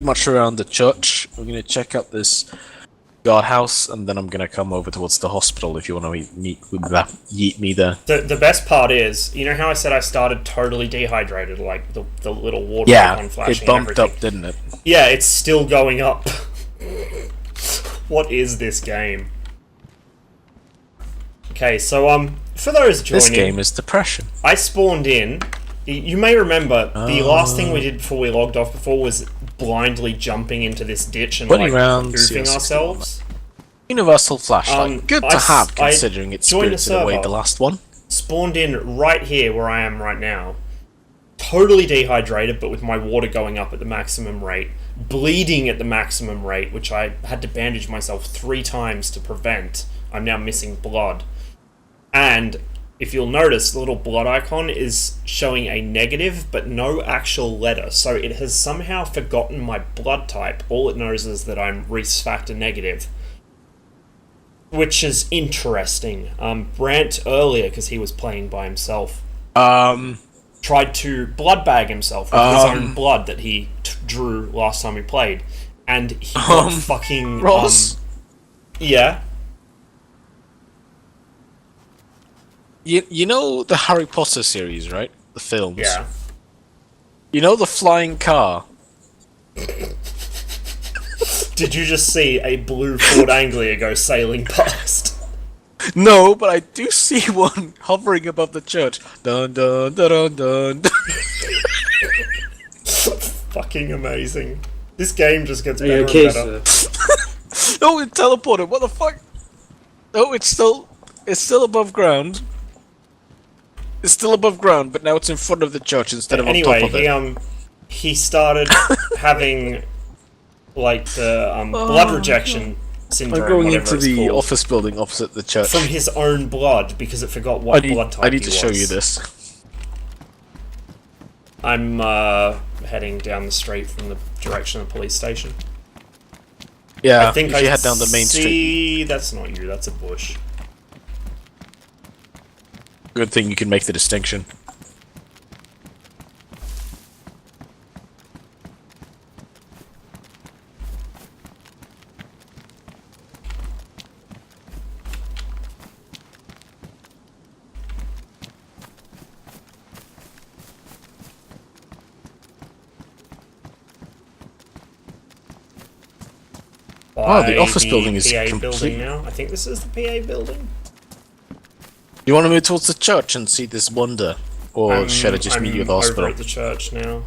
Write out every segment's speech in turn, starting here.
much around the church. We're gonna check out this guardhouse, and then I'm gonna come over towards the hospital if you want to meet me there. The best part is, you know how I said I started totally dehydrated, like the little water icon flashing. It bumped up, didn't it? Yeah, it's still going up. What is this game? Okay, so for those joining, this game is depression. I spawned in. You may remember the last thing we did before we logged off before was blindly jumping into this ditch and like goofing ourselves. Universal flashlight. Good to have, considering it's spirited away the last one. Spawned in right here where I am right now. Totally dehydrated, but with my water going up at the maximum rate. Bleeding at the maximum rate, which I had to bandage myself 3 times to prevent. I'm now missing blood. And if you'll notice, the little blood icon is showing a negative, but no actual letter. So it has somehow forgotten my blood type. All it knows is that I'm Reese factor negative. Which is interesting. Brant earlier, because he was playing by himself, tried to blood bag himself with his own blood that he drew last time he played. And he got fucking... Ross? Yeah? You know the Harry Potter series, right? The films. Yeah. You know the flying car? Did you just see a blue Ford Anglia go sailing past? No, but I do see one hovering above the church. Dun dun dun dun dun. Fucking amazing. This game just gets better and better. No, it teleported. What the fuck? No, it's still above ground. It's still above ground, but now it's in front of the church instead of on top of it. Anyway, he started having like the blood rejection syndrome. I'm going into the office building opposite the church. From his own blood, because it forgot what blood type he was. I need to show you this. I'm heading down the street from the direction of the police station. Yeah, I think if you head down the main street. That's not you, that's a bush. Good thing you can make the distinction. Oh, the office building is complete. Building now. I think this is the PA building. You want to move towards the church and see this wonder, or should I just meet you at the hospital? I'm over at the church now.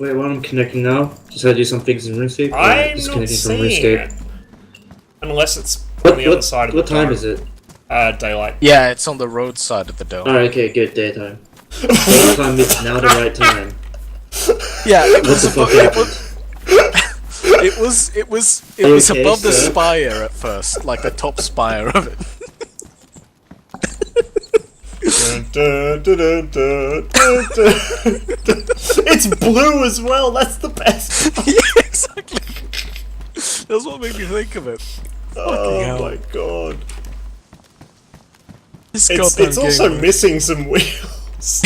Wait, while I'm connecting now, just gotta do some things in RuneScape. I'm not seeing it. Unless it's on the other side of the dome. What time is it? Daylight. Yeah, it's on the road side of the dome. Alright, okay, good, daytime. Daytime is now the right time. Yeah, it was above the spire at first, like the top spire of it. It's blue as well, that's the best. Yeah, exactly. That's what made me think of it. Oh my god. It's also missing some wheels.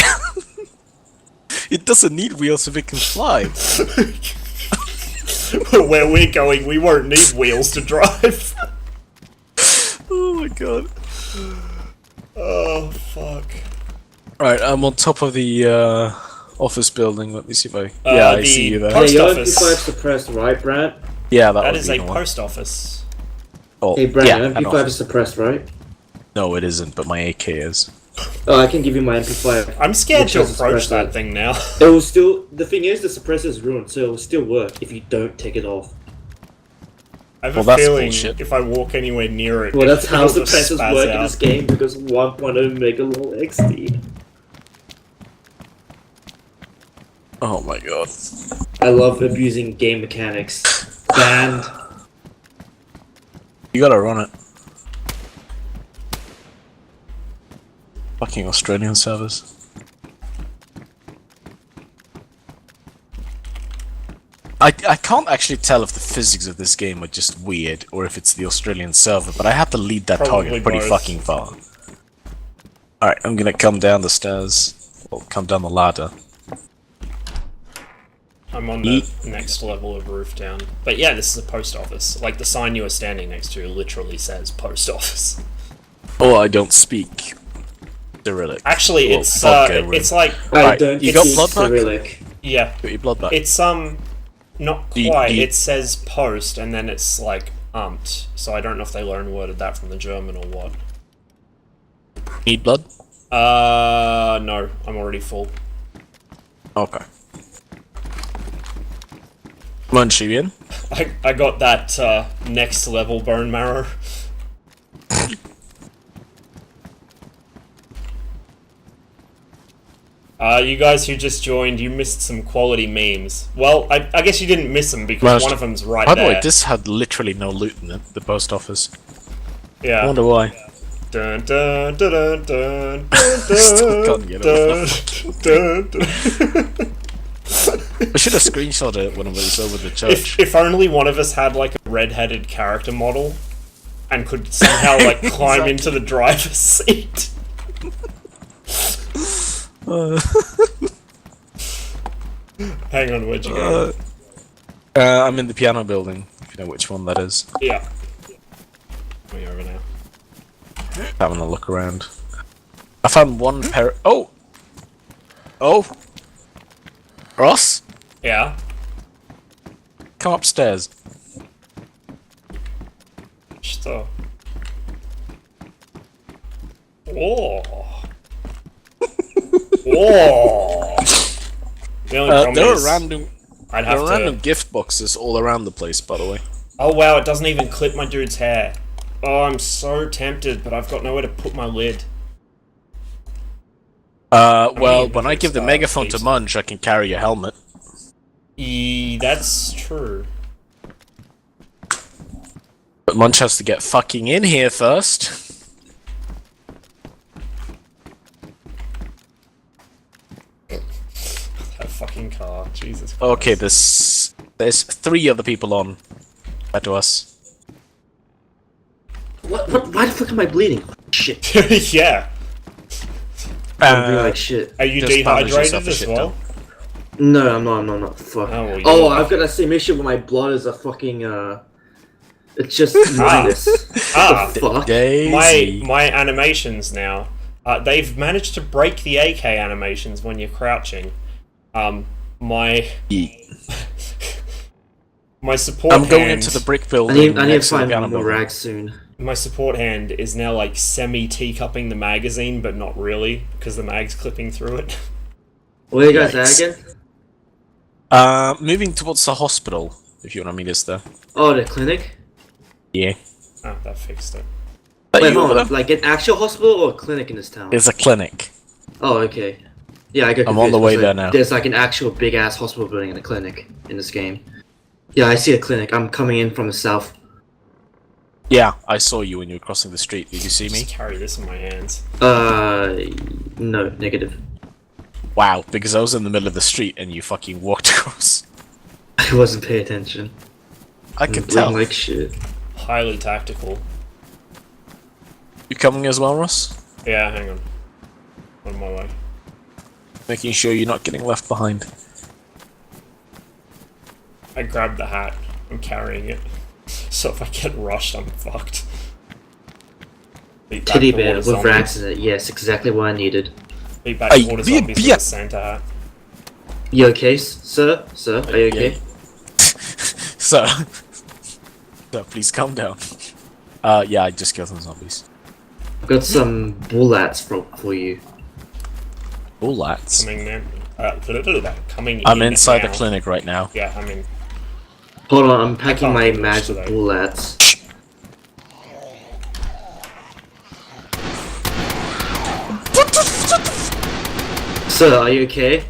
It doesn't need wheels if it can fly. Where we're going, we won't need wheels to drive. Oh my god. Oh, fuck. Right, I'm on top of the office building. Let me see if I... yeah, I see you there. Hey, your MP5 suppressed, right, Brad? Yeah, that is a post office. Oh, hey, Brad, yeah, your MP5 is suppressed, right? No, it isn't, but my AK is. Oh, I can give you my MP5. I'm scared to approach that thing now. It will still... The thing is, the suppressor is ruined, so it will still work if you don't take it off. I have a feeling if I walk anywhere near it... Well, that's how suppressors work in this game, because 1.0 Mega LOL XD. Oh my god. I love abusing game mechanics. Banned. You gotta run it. Fucking Australian servers. I can't actually tell if the physics of this game are just weird or if it's the Australian server, but I have to lead that target pretty fucking far. Alright, I'm gonna come down the stairs. Well, come down the ladder. I'm on the next level of roof down. But yeah, this is a post office. Like, the sign you are standing next to literally says post office. Oh, I don't speak Cyrillic. Actually, Well, it's vodka, it's like, I don't you got speak blood back? Cyrillic. yeah, Got your blood back. it's not Do you- quite. do you- It says post, and then it's like so I don't know if they loan worded that from the German or what. Need blood? No, I'm already full. Okay. Come on, Shibian. I got that next level bone marrow. You guys who just joined, you missed some quality memes. Well, I guess you didn't miss them because Well, one of them's right By there. the way, this had literally no loot in it, the post office. I Yeah. wonder why. Dun, dun, dun, dun, dun, dun, Still can't get over dun, dun. I should have screenshotted it when I was over the church. If only one of us had like a red-headed character model and could somehow like climb into the driver's seat. Hang on, where'd you go? I'm in the piano building, if you know which one that is. Yeah. Coming over now. Having a look around. I found one pair. Oh! Oh! Ross? Yeah. Come upstairs. Что? Oh. Oh. The only problem There is are random, I'd there have are to. random gift boxes all around the place, by the way. Oh wow! It doesn't even clip my dude's hair. Oh, I'm so tempted, but I've got nowhere to put my lid. Well, mean, when I it's give the not megaphone to decent. Munch, I can carry your helmet. That's true. But Munch has to get fucking in here first. That fucking car, Jesus Christ. Okay, there's 3 other people on. Back to us. What? Why the fuck am I bleeding? Shit. Yeah. I'm bleeding like shit. Are you Just bandage yourself dehydrated a as shit well? No, I'm not. Fuck. Oh, well, Oh, you're- I've got that same issue where my blood is a fucking, it's just minus. Ah. The fuck? DayZ. My animations now, they've managed to break the AK animations when you're crouching. My support I'm going hand, into the brick I building. need to next the find piano more building. rags soon. my support hand is now like semi-teacupping the magazine, but not really, because the mag's clipping through it. Where you guys Yikes. at again? Moving towards the hospital, if you want to meet us there. Oh, the clinic? Yeah. Ah, that fixed it. Are Wait, you hold over on. there? Like an actual hospital or a clinic in this town? There's a clinic. Oh, okay. Yeah, I got I'm on confused. the way It's there like, now. There's like an actual big ass hospital building and a clinic in this game. Yeah, I see a clinic. I'm coming in from the south. Yeah, I saw you when you were crossing the street. Did you see me? Just carry this in my hands. No, negative. Wow, because I was in the middle of the street and you fucking walked across. I wasn't paying attention. I I'm could bleeding tell. like shit. Highly tactical. You coming as well, Ross? Yeah, hang on. On my way. Making sure you're not getting left behind. I grabbed the hat. I'm carrying it. So if I get rushed, I'm fucked. Beat back Titty the bear water with zombies. rags in it. Yes, exactly what I needed. Beat back Ay, water be a zombies with beer. a Santa hat. You okay, sir? Sir, are you okay? So, please calm down. Yeah, I just killed some zombies. I've got some bullets for you. Oh, lads. Coming in. Coming I'm in inside now. the clinic right now. Yeah, I'm in. Hold on, I'm packing can't my do mags this with today. bullets. Sir, are you okay?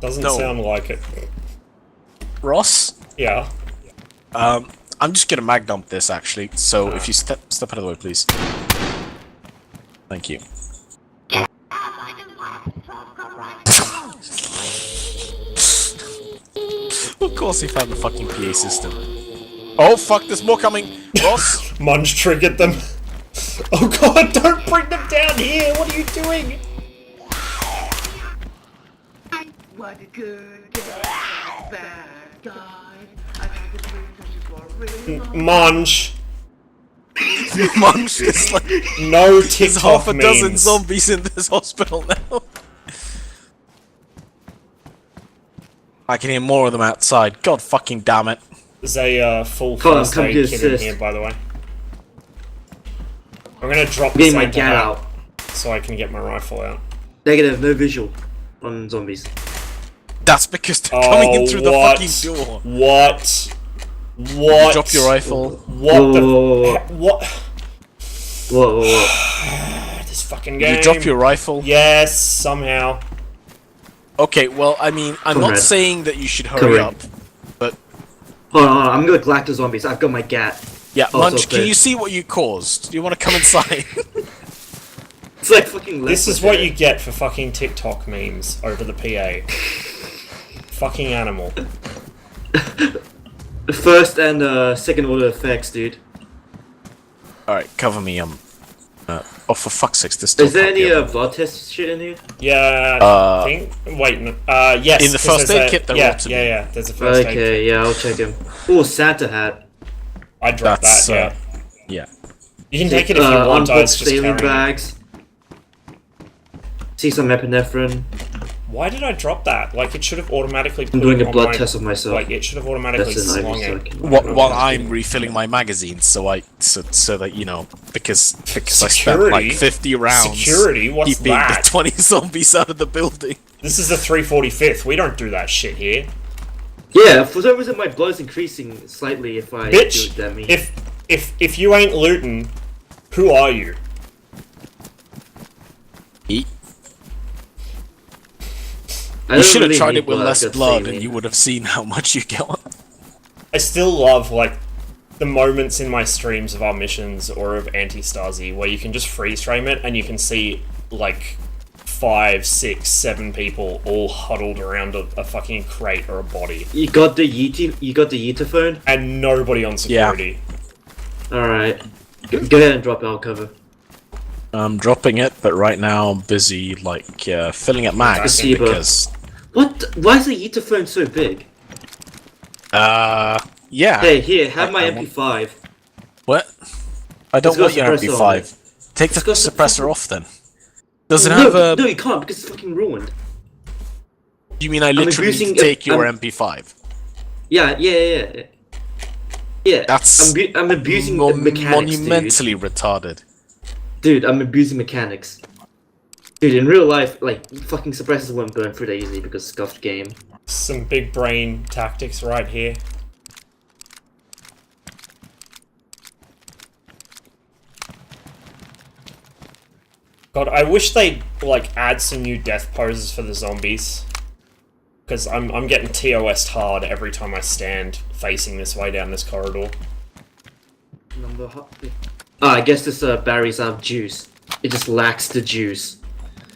Doesn't No. sound like it. Ross? Yeah. I'm just gonna mag dump this actually, so if you step out of the way, please. Thank you. Of course he found the fucking PA system. Oh fuck, there's more coming! Ross! Munch triggered them. Oh god, don't bring them down here! What are you doing? What a good bad. Munch. Munch is like No there's TikTok half a dozen memes. zombies in this hospital now. I can hear more of them outside. God fucking damn it. There's a full Come on, first come aid to kit in assist. here, by the way. I'm gonna drop Getting the my Santa gat hat out. so I can get my rifle out. Negative, no visual on zombies. That's because they're coming in through the what? fucking door. What? You What? drop your rifle. What Whoa, the? whoa, What? Whoa. This fucking game. You drop your rifle. Yes, somehow. Okay, well, I mean, I'm Come not red. saying that you should hurry Come red. up, but Hold on, I'm gonna galactic zombies. I've got my gat. yeah, Oh, Munch, so can clear. you see what you caused? Do you want to come inside? It's like fucking. This is leopard what there. you get for fucking TikTok memes over the PA. Fucking animal. First and second order effects, dude. Alright, cover me, oh, for fuck's sakes, this still Is there can't be any open. blood test shit in here? Yeah, I think. Wait, no, yes. In the 'cause first there's aid a- kit there yeah, ought to be. yeah, there's a first aid kit. Okay, yeah, I'll check him. Oh, Santa hat. I dropped That's, that, yeah. yeah. You can take it if you want, I was unboxed just daily carrying it. bags. See some epinephrine. Why did I drop that? Like, it should have automatically put I'm doing it a on blood my, test of myself. Like, it should have automatically That's an slung IV it. second. While I'm refilling my magazines, so that you know, because I spent like Security? 50 rounds Security? What's keeping that? the 20 zombies out of the building. This is the 345th. We don't do that shit here. Yeah, for some reason my blood's increasing slightly if I do Bitch, that means. if you ain't looting, who are you? Eat. I You don't should have really tried need it with blood, less I've got blood, saline. and you would have seen how much you get on. I still love, like, the moments in my streams of our missions or of Anti-Stasi where you can just freeze frame it and you can see, like, 5, 6, 7 people all huddled around a fucking crate or a body. You got the Yeti phone? And nobody on security. Alright. Go ahead and drop out cover. I'm dropping it, but right now I'm busy, like, filling up mags, Placebo. because... What? Why is the Yeti phone so big? Yeah. Hey, here, have my I want- MP5. What? I don't got want your suppressor on MP5. Take the It's got suppressor off then. Does it No, have a... no, you can't because it's fucking ruined. You mean I literally need abusing- to take your I'm- MP5? Yeah. Yeah. That's I'm abusing the mechanics, monumentally retarded. dude. I'm abusing mechanics. Dude, in real life, like, fucking suppressors won't burn through that easily because scuffed game. Some big brain tactics right here. God, I wish they'd, like, add some new death poses for the zombies. Because I'm getting TOS'd hard every time I stand facing this way down this corridor. I guess this battery's out of juice. It just lacks the juice.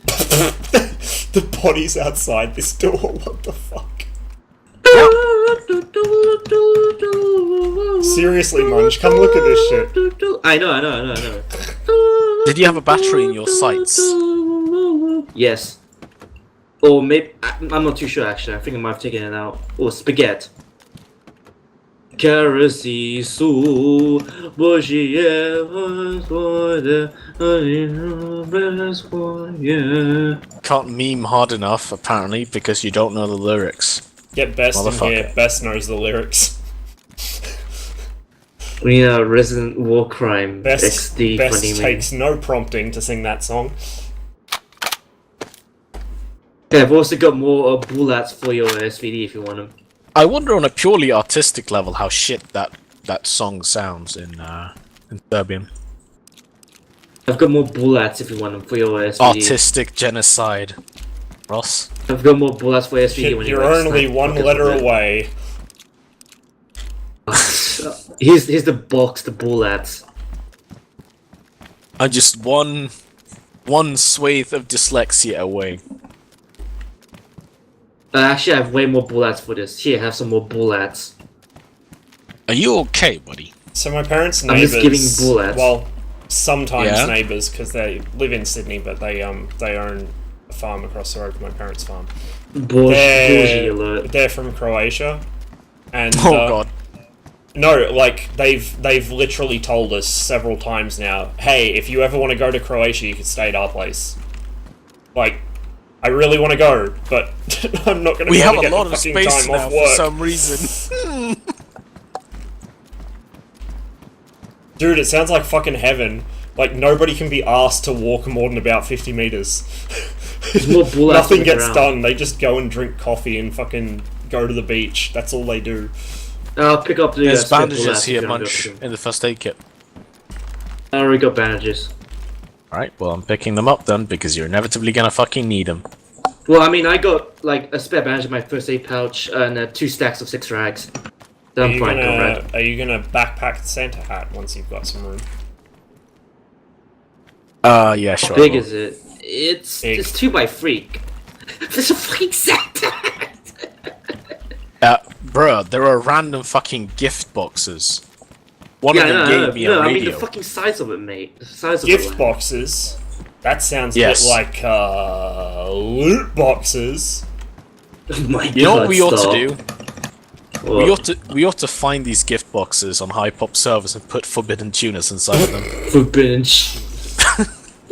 The body's outside this door, what the fuck? Seriously, Munch, come look at this shit. I know. Did you have a battery in your sights? Yes. Or maybe I'm not too sure actually. I think I might have taken it out. Or spaghetti. Kerosene su Can't meme hard enough, apparently, because you don't know the lyrics. Get Best in Motherfucker. here, Best knows the lyrics. We need a Resident War Crime Best, XD Best funny meme. takes no prompting to sing that song. Okay, I've also got more bullets for your SVD if you want them. I wonder on a purely artistic level how shit that song sounds in Serbian. I've got more bullets if you want them for your SVD. Artistic genocide. Ross? I've got more bullets for SVD when You're you only one letter away. Here's the box, the bullets. I'm just one swathe of dyslexia away. Actually, I have way more bullets for this. Here, have some more bullets. Are you okay, buddy? So my parents' I'm neighbours, just giving bullets. well, sometimes Yeah? neighbours, because they live in Sydney, but they own a farm across the road from my parents' farm. Bullshit alert. They're from Croatia, And Oh god. no, like they've literally told us several times now, hey, if you ever want to go to Croatia, you can stay at our place. Like, I really want to go, but I'm not going to. We have a get lot the of fucking space time now off for work. some reason. Dude, it sounds like fucking heaven. Like, nobody can be asked to walk more than about 50 meters. There's more bull outs on Nothing the gets ground. done. They just go and drink coffee and fucking go to the beach. That's all they do. I'll pick up the There's spare bull bandages outs if here, you wanna go Munch, for them. in the first aid kit. I already got bandages. Alright, well I'm picking them up then, because you're inevitably gonna fucking need them. Well, I mean, I got like a spare bandage in my first aid pouch and 2 stacks of 6 rags. So I'm fine, comrade. Are you gonna backpack the Santa hat once you've got some room? Yeah, sure. How big is it? It's Big. 2 by 3. There's a fucking Santa hat! Bro, there are random fucking gift boxes. One Yeah, of them no, gave me a I mean radio. the fucking size of it, mate. The size of Gift it. boxes? That sounds Yes. a bit like, loot boxes. Oh my god, You know what we ought stop. to do? What? We ought to find these gift boxes on high pop servers and put forbidden tunas inside of them. Forbidden shit.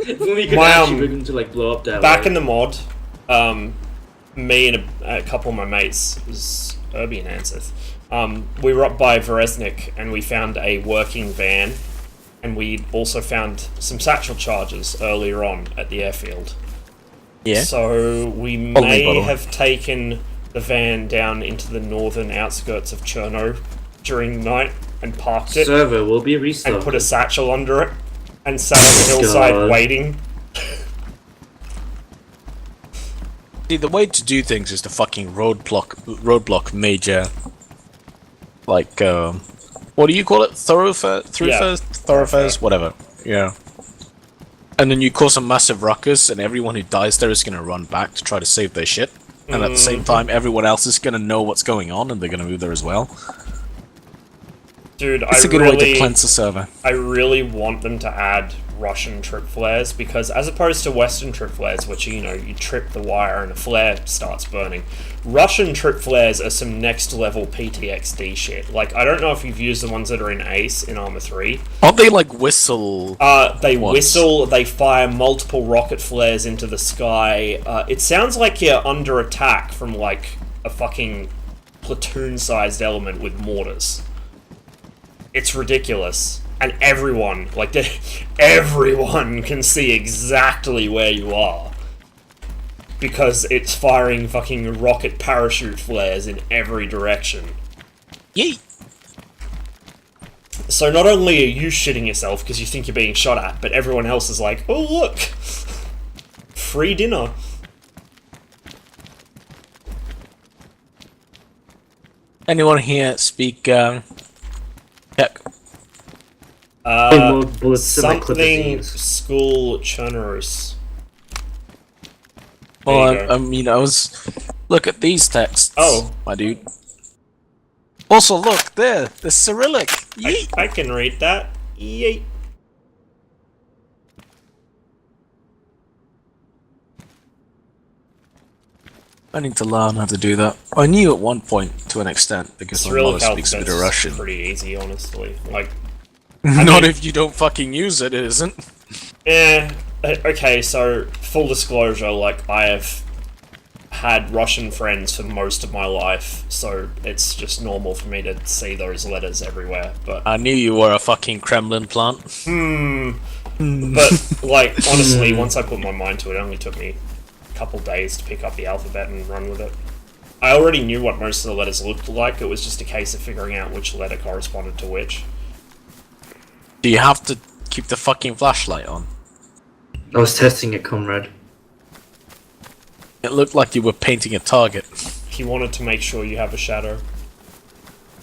If we could My, actually rig them to like blow up that Back way. in the mod, me and a couple of my mates, it was Irby and Anseth, we were up by Vereznik and we found a working van, and we also found some satchel charges earlier on at the airfield. Yeah. So we Only may bottle. have taken the van down into the northern outskirts of Cherno during the night and parked it Server will be restarted. and put a satchel under it and sat on the hillside God. waiting. See, the way to do things is to fucking roadblock major, like, what do you call it? Thoroughfares? Whatever. Yeah. And then you cause a massive ruckus, and everyone who dies there is gonna run back to try to save their shit. And at the same time, everyone else is gonna know what's going on, and they're gonna move there as well. Dude, It's a good way to cleanse the server. I really want them to add Russian trip flares, because as opposed to Western trip flares, which, you know, you trip the wire and a flare starts burning, Russian trip flares are some next level PTXD shit. Like, I don't know if you've used the ones that are in Ace in Arma 3. Aren't they like whistle? They Once. whistle, they fire multiple rocket flares into the sky. It sounds like you're under attack from, like, a fucking platoon-sized element with mortars. It's ridiculous. And everyone, like, everyone can see exactly where you are. Because it's firing fucking rocket parachute flares in every direction. Yeet! So not only are you shitting yourself because you think you're being shot at, but everyone else is like, oh look! Free dinner. Anyone here speak, tech? More bullets in my Something clippings. school churners. Well, There you go. I mean, I was... Look at these texts, Oh. my dude. Also, look, there! The Cyrillic! Yeet! I can read that. Yeet. I need to learn how to do that. I knew at one point, to an extent, because my Cyrillic mother speaks a bit alphabet's of Russian. pretty easy, honestly. Like, Not mean- if you don't fucking use it, it isn't. okay, so, full disclosure, like, I have had Russian friends for most of my life, so it's just normal for me to see those letters everywhere, but... I knew you were a fucking Kremlin plant. But, like, honestly, once I put my mind to it, it only took me a couple days to pick up the alphabet and run with it. I already knew what most of the letters looked like, it was just a case of figuring out which letter corresponded to which. Do you have to keep the fucking flashlight on? I was testing it, comrade. It looked like you were painting a target. He wanted to make sure you have a shadow.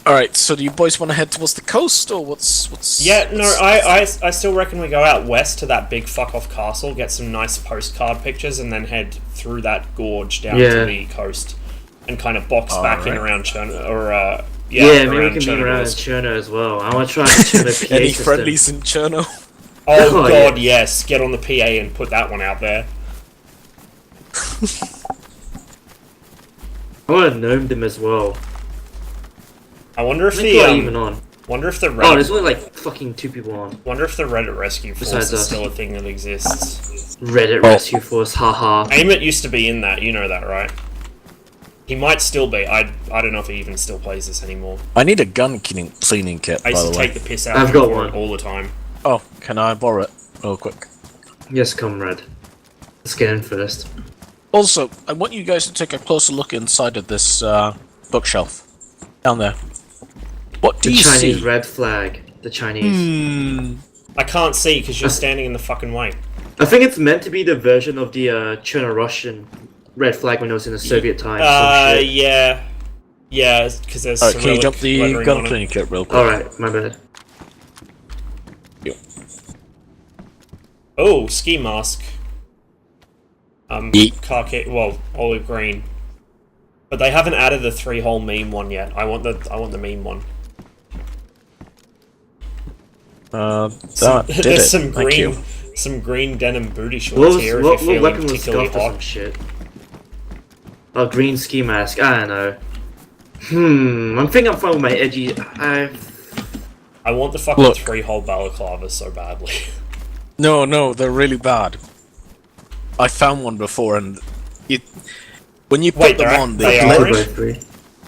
Alright, so do you boys want to head towards the coast, or what's... Yeah, no, I still reckon we go out west to that big fuck-off castle, get some nice postcard pictures, and then head through that gorge down Yeah. to the coast, and kind of box back in Alright. around Cherno, or, Yeah, maybe we around can meet around Chernogorsk. Cherno as well. I want to try the Cherno PA Any system. friendlies in Cherno? Oh Oh, god, yes, get on the PA and put that one out there. I want to gnome them as well. I wonder if How many people are the even on? wonder if the Oh, Reddit, there's only like fucking 2 people on. wonder if the Reddit Rescue Force Besides is us. still a thing that exists. Reddit Rescue Force, haha. Amit used to be in that, you know that, right? He might still be. I don't know if he even still plays this anymore. I need a gun cleaning kit, I by used the to way. take the piss out I've of him got for one. it all the time. Oh, can I borrow it real quick? Yes, comrade. Let's get in first. Also, I want you guys to take a closer look inside of this bookshelf. Down there. What do The you Chinese see? red flag. The Chinese. I can't see because you're standing in the fucking way. I think it's meant to be the version of the Cherno-Russian red flag when it was in the Soviet times. some shit. Yeah. Yeah, because there's Alright, can you Cyrillic dump the lettering gun on it. cleaning kit real quick? Alright, my bad. Yo. Oh, ski mask. Yeet. Khaki, well, olive green. But they haven't added the 3-hole meme one yet. I want the meme one. That did There's it. some Thank you. green denim booty shorts here if What you're feeling weapon was particularly scuffed or some hot. shit? Oh, green ski mask. I don't know. I think I'm fine with my edgy. I want the fucking Look. 3-hole balaclava so badly. No, they're really bad. I found one before, and when you put Wait, them on, they they are glitch. orange?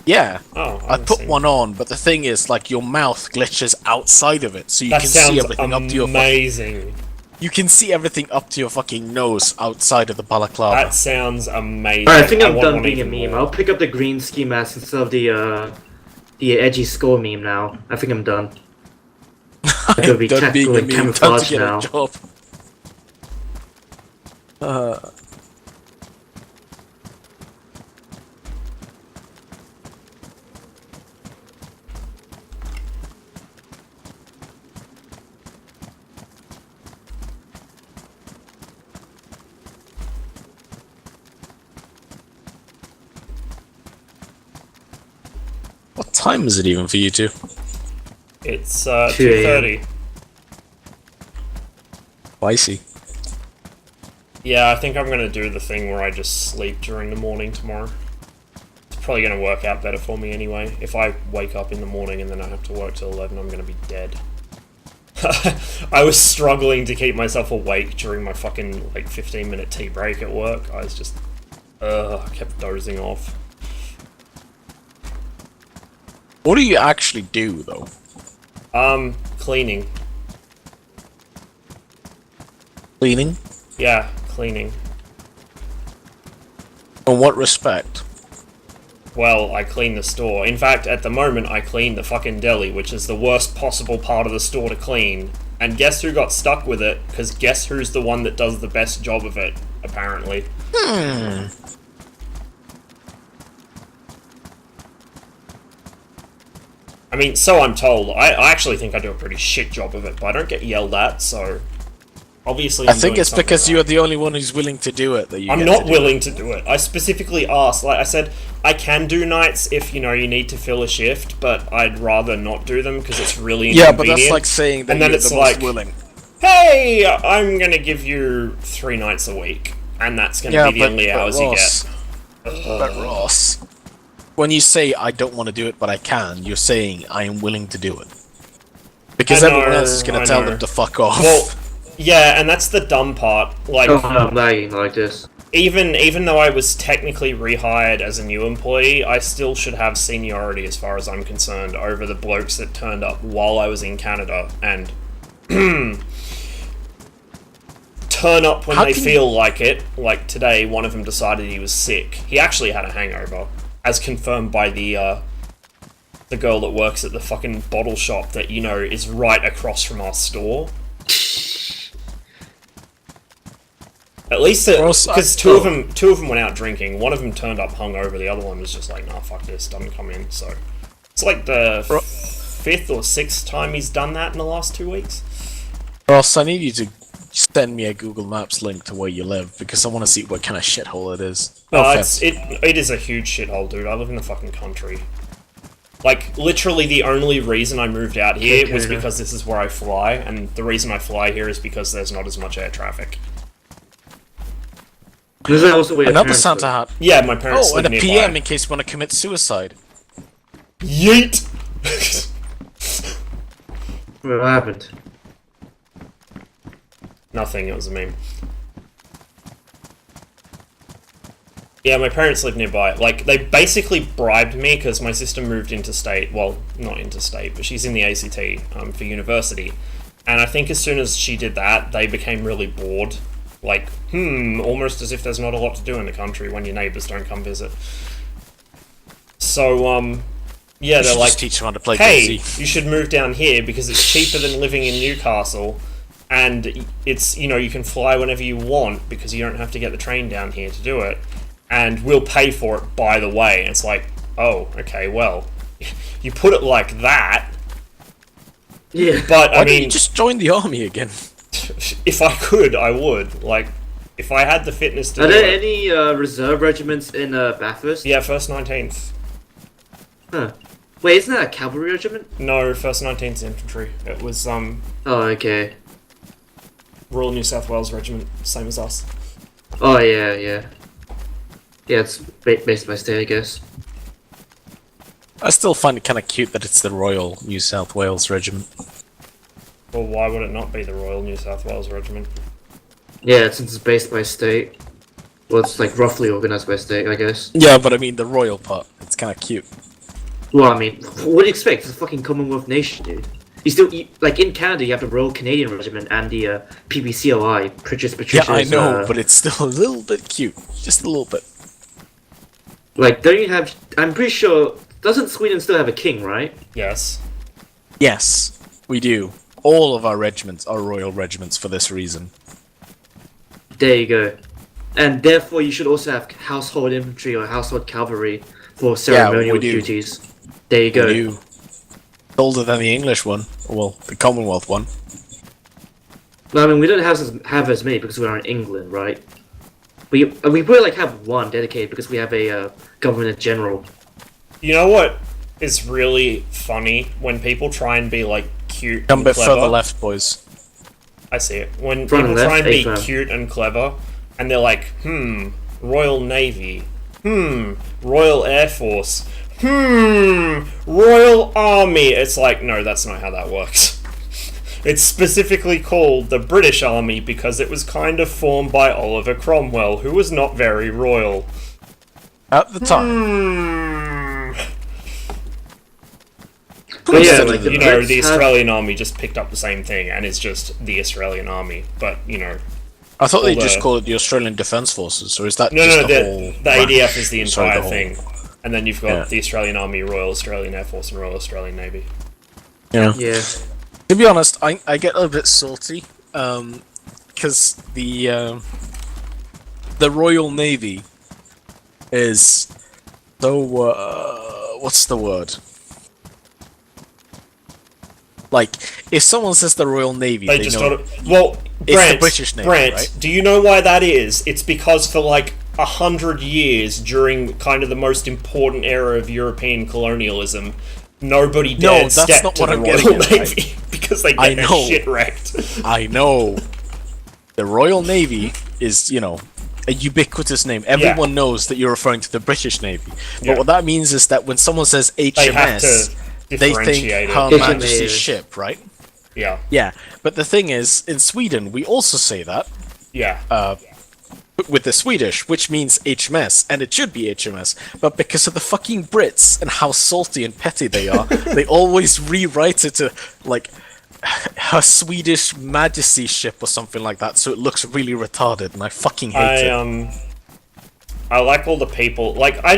Yeah, Oh, I haven't put seen one on, but the thing is, like, your mouth glitches outside of it, so you That can sounds see everything up to your amazing. you can see everything up to your fucking nose outside of the balaclava. That sounds amazing. Alright, I think I'm want done one being a even meme. more. I'll pick up the green ski mask instead of the edgy skull meme now. I think I'm done. It'll be Done being tactical a and meme, time to camouflage get now. a job. What time is it even for you two? It's 2 2:30. Spicy. Yeah, I think I'm gonna do the thing where I just sleep during the morning tomorrow. It's probably gonna work out better for me anyway. If I wake up in the morning and then I have to work till 11, I'm gonna be dead. I was struggling to keep myself awake during my fucking, like, 15-minute tea break at work. I was just... I kept dozing off. What do you actually do, though? Cleaning. Cleaning? Yeah, cleaning. In what respect? Well, I clean the store. In fact, at the moment, I clean the fucking deli, which is the worst possible part of the store to clean. And guess who got stuck with it? Because guess who's the one that does the best job of it, apparently. I mean, so I'm told. I actually think I do a pretty shit job of it, but I don't get yelled at, so... Obviously, I think it's because you're the only one who's willing to do it that you I'm get not to do willing to do it. I specifically asked, like I said, I can do nights if, you know, you need to fill a shift, but I'd rather not do them because it's really Yeah, inconvenient. but that's like saying that And then you're it's the like, most willing. Hey, I'm gonna give you 3 nights a week, and that's gonna be the only hours you Ross, get. But Ross, when you say I don't want to do it but I can, you're saying I am willing to do it. Because I know, everyone else is going I to tell know. them to fuck off. Well, yeah, and that's the dumb part. Like, Oh, I'm lagging like this. even though I was technically rehired as a new employee, I still should have seniority as far as I'm concerned over the blokes that turned up while I was in Canada and turn up when How they can feel like it. Like today, one of them decided he was sick. He actually had a hangover, as confirmed by the girl that works at the fucking bottle shop that, you know, is right across from our store. At least, because two of them went out drinking. One of them turned up hungover. The other one was just like, "Nah, fuck this, doesn't come in." So it's like the 5th or 6th time he's done that in the last 2 weeks. Ross, I need you to send me a Google Maps link to where you live because I want to see what kind of shithole it is. No offense. It is a huge shithole, dude. I live in the fucking country. Like, literally the only reason I moved out here was because this is where I fly, and the reason I fly here is because there's not as much air traffic. Is that also where your Another parents Santa live? hat. Yeah, my parents Oh, live and a nearby. PM in case you want to commit suicide. Yeet! What happened? Nothing, it was a meme. Yeah, my parents live nearby. Like, they basically bribed me because my sister moved interstate. Well, not interstate, but she's in the ACT for university. And I think as soon as she did that, they became really bored. Like, almost as if there's not a lot to do in the country when your neighbours don't come visit. So, yeah, they're like, teach them how to play hey, DayZ. you should move down here because it's cheaper than living in Newcastle. And it's, you know, you can fly whenever you want because you don't have to get the train down here to do it. And we'll pay for it, by the way. And it's like, oh, okay, well, you put it like that. Yeah. But, Why I don't mean, you just join the army again? if I could, I would. Like, if I had the fitness to Are do there it. any reserve regiments in Bathurst? Yeah, 1st 19th. Huh. Wait, isn't that a cavalry regiment? No, 1st 19th Infantry. It was, Oh, okay. Royal New South Wales Regiment, same as us. Oh, yeah, yeah. Yeah, it's based by state, I guess. I still find it kind of cute that it's the Royal New South Wales Regiment. Well, why would it not be the Royal New South Wales Regiment? Yeah, since it's based by state. Well, it's like roughly organized by state, I guess. Yeah, but I mean the royal part. It's kind of cute. Well, I mean, what do you expect? It's a fucking Commonwealth nation, dude. Like in Canada, you have the Royal Canadian Regiment and the PBCOI, Patricia's. Yeah, I know, but it's still a little bit cute. Just a little bit. Like, don't you have? I'm pretty sure. Doesn't Sweden still have a king, right? Yes. Yes, we do. All of our regiments are royal regiments for this reason. There you go. And therefore, you should also have household infantry or household cavalry for ceremonial we do. duties. There you go. You older than the English one, well, the Commonwealth one. Well, I mean, we don't have as many because we're in England, right? We probably like have one dedicated because we have a governor general. You know what is really funny? When people try and be, like, cute Come a and bit clever. further left, boys. I see it. When Front people and try and left, be A-firm. cute and clever, and they're like, Royal Navy, Royal Air Force, Royal Army. It's like, no, that's not how that works. It's specifically called the British Army because it was kind of formed by Oliver Cromwell, who was not very royal. At the time. But yeah, like You know, Brits the have- Australian Army just picked up the same thing and is just the Australian Army. But, you know, I thought they all just the- called it the Australian Defence Forces, or is that no, just no, the whole the ADF is the Sorry, entire the whole- thing. And then you've got Yeah. the Australian Army, Royal Australian Air Force, and Royal Australian Navy. Yeah. Yeah. To be honest, I get a little bit salty, because the Royal Navy is so what's the word? Like, if someone says the Royal Navy, They they just know. thought, well, It's Brent, the British Navy, Brent, right? do you know why that is? It's because for like 100 years during kind of the most important era of European colonialism, nobody No, dared that's step not to what the I'm Royal getting at, Navy because they I get their know. shit wrecked. I know. The Royal Navy is, you know, a ubiquitous name. Everyone knows that you're referring to the British Navy. But Yeah. what that means is that when someone says They have HMS, to they think differentiate Her it. Majesty's HMAS. ship, right? Yeah, Yeah. But the thing is, in Sweden, we also say that yeah. with the Swedish, which means HMS, and it should be HMS. But because of the fucking Brits and how salty and petty they are, they always rewrite it to, like, Her Swedish Majesty's ship or something like that, so it looks really retarded, and I fucking hate it. I like all the people. Like, I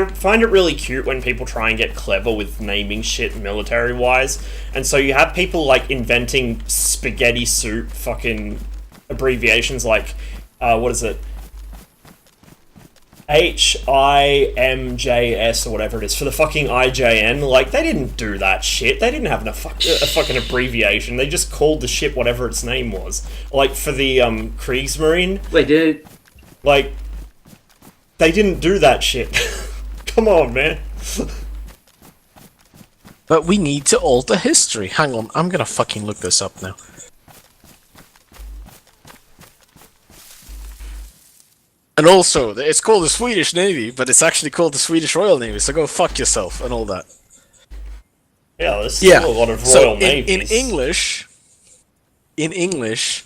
find it really cute when people try and get clever with naming shit military-wise. And so you have people, like, inventing spaghetti soup fucking abbreviations like, what is it? HIMJS or whatever it is for the fucking IJN. Like, they didn't do that shit. They didn't have a fucking abbreviation. They just called the ship whatever its name was. Like, for the, Kriegsmarine, Wait, did like, they didn't do that shit. Come on, man. But we need to alter history. Hang on, I'm gonna fucking look this up now. And also, it's called the Swedish Navy, but it's actually called the Swedish Royal Navy, so go fuck yourself and all that. Yeah, there's still a lot of Royal Navies. In English,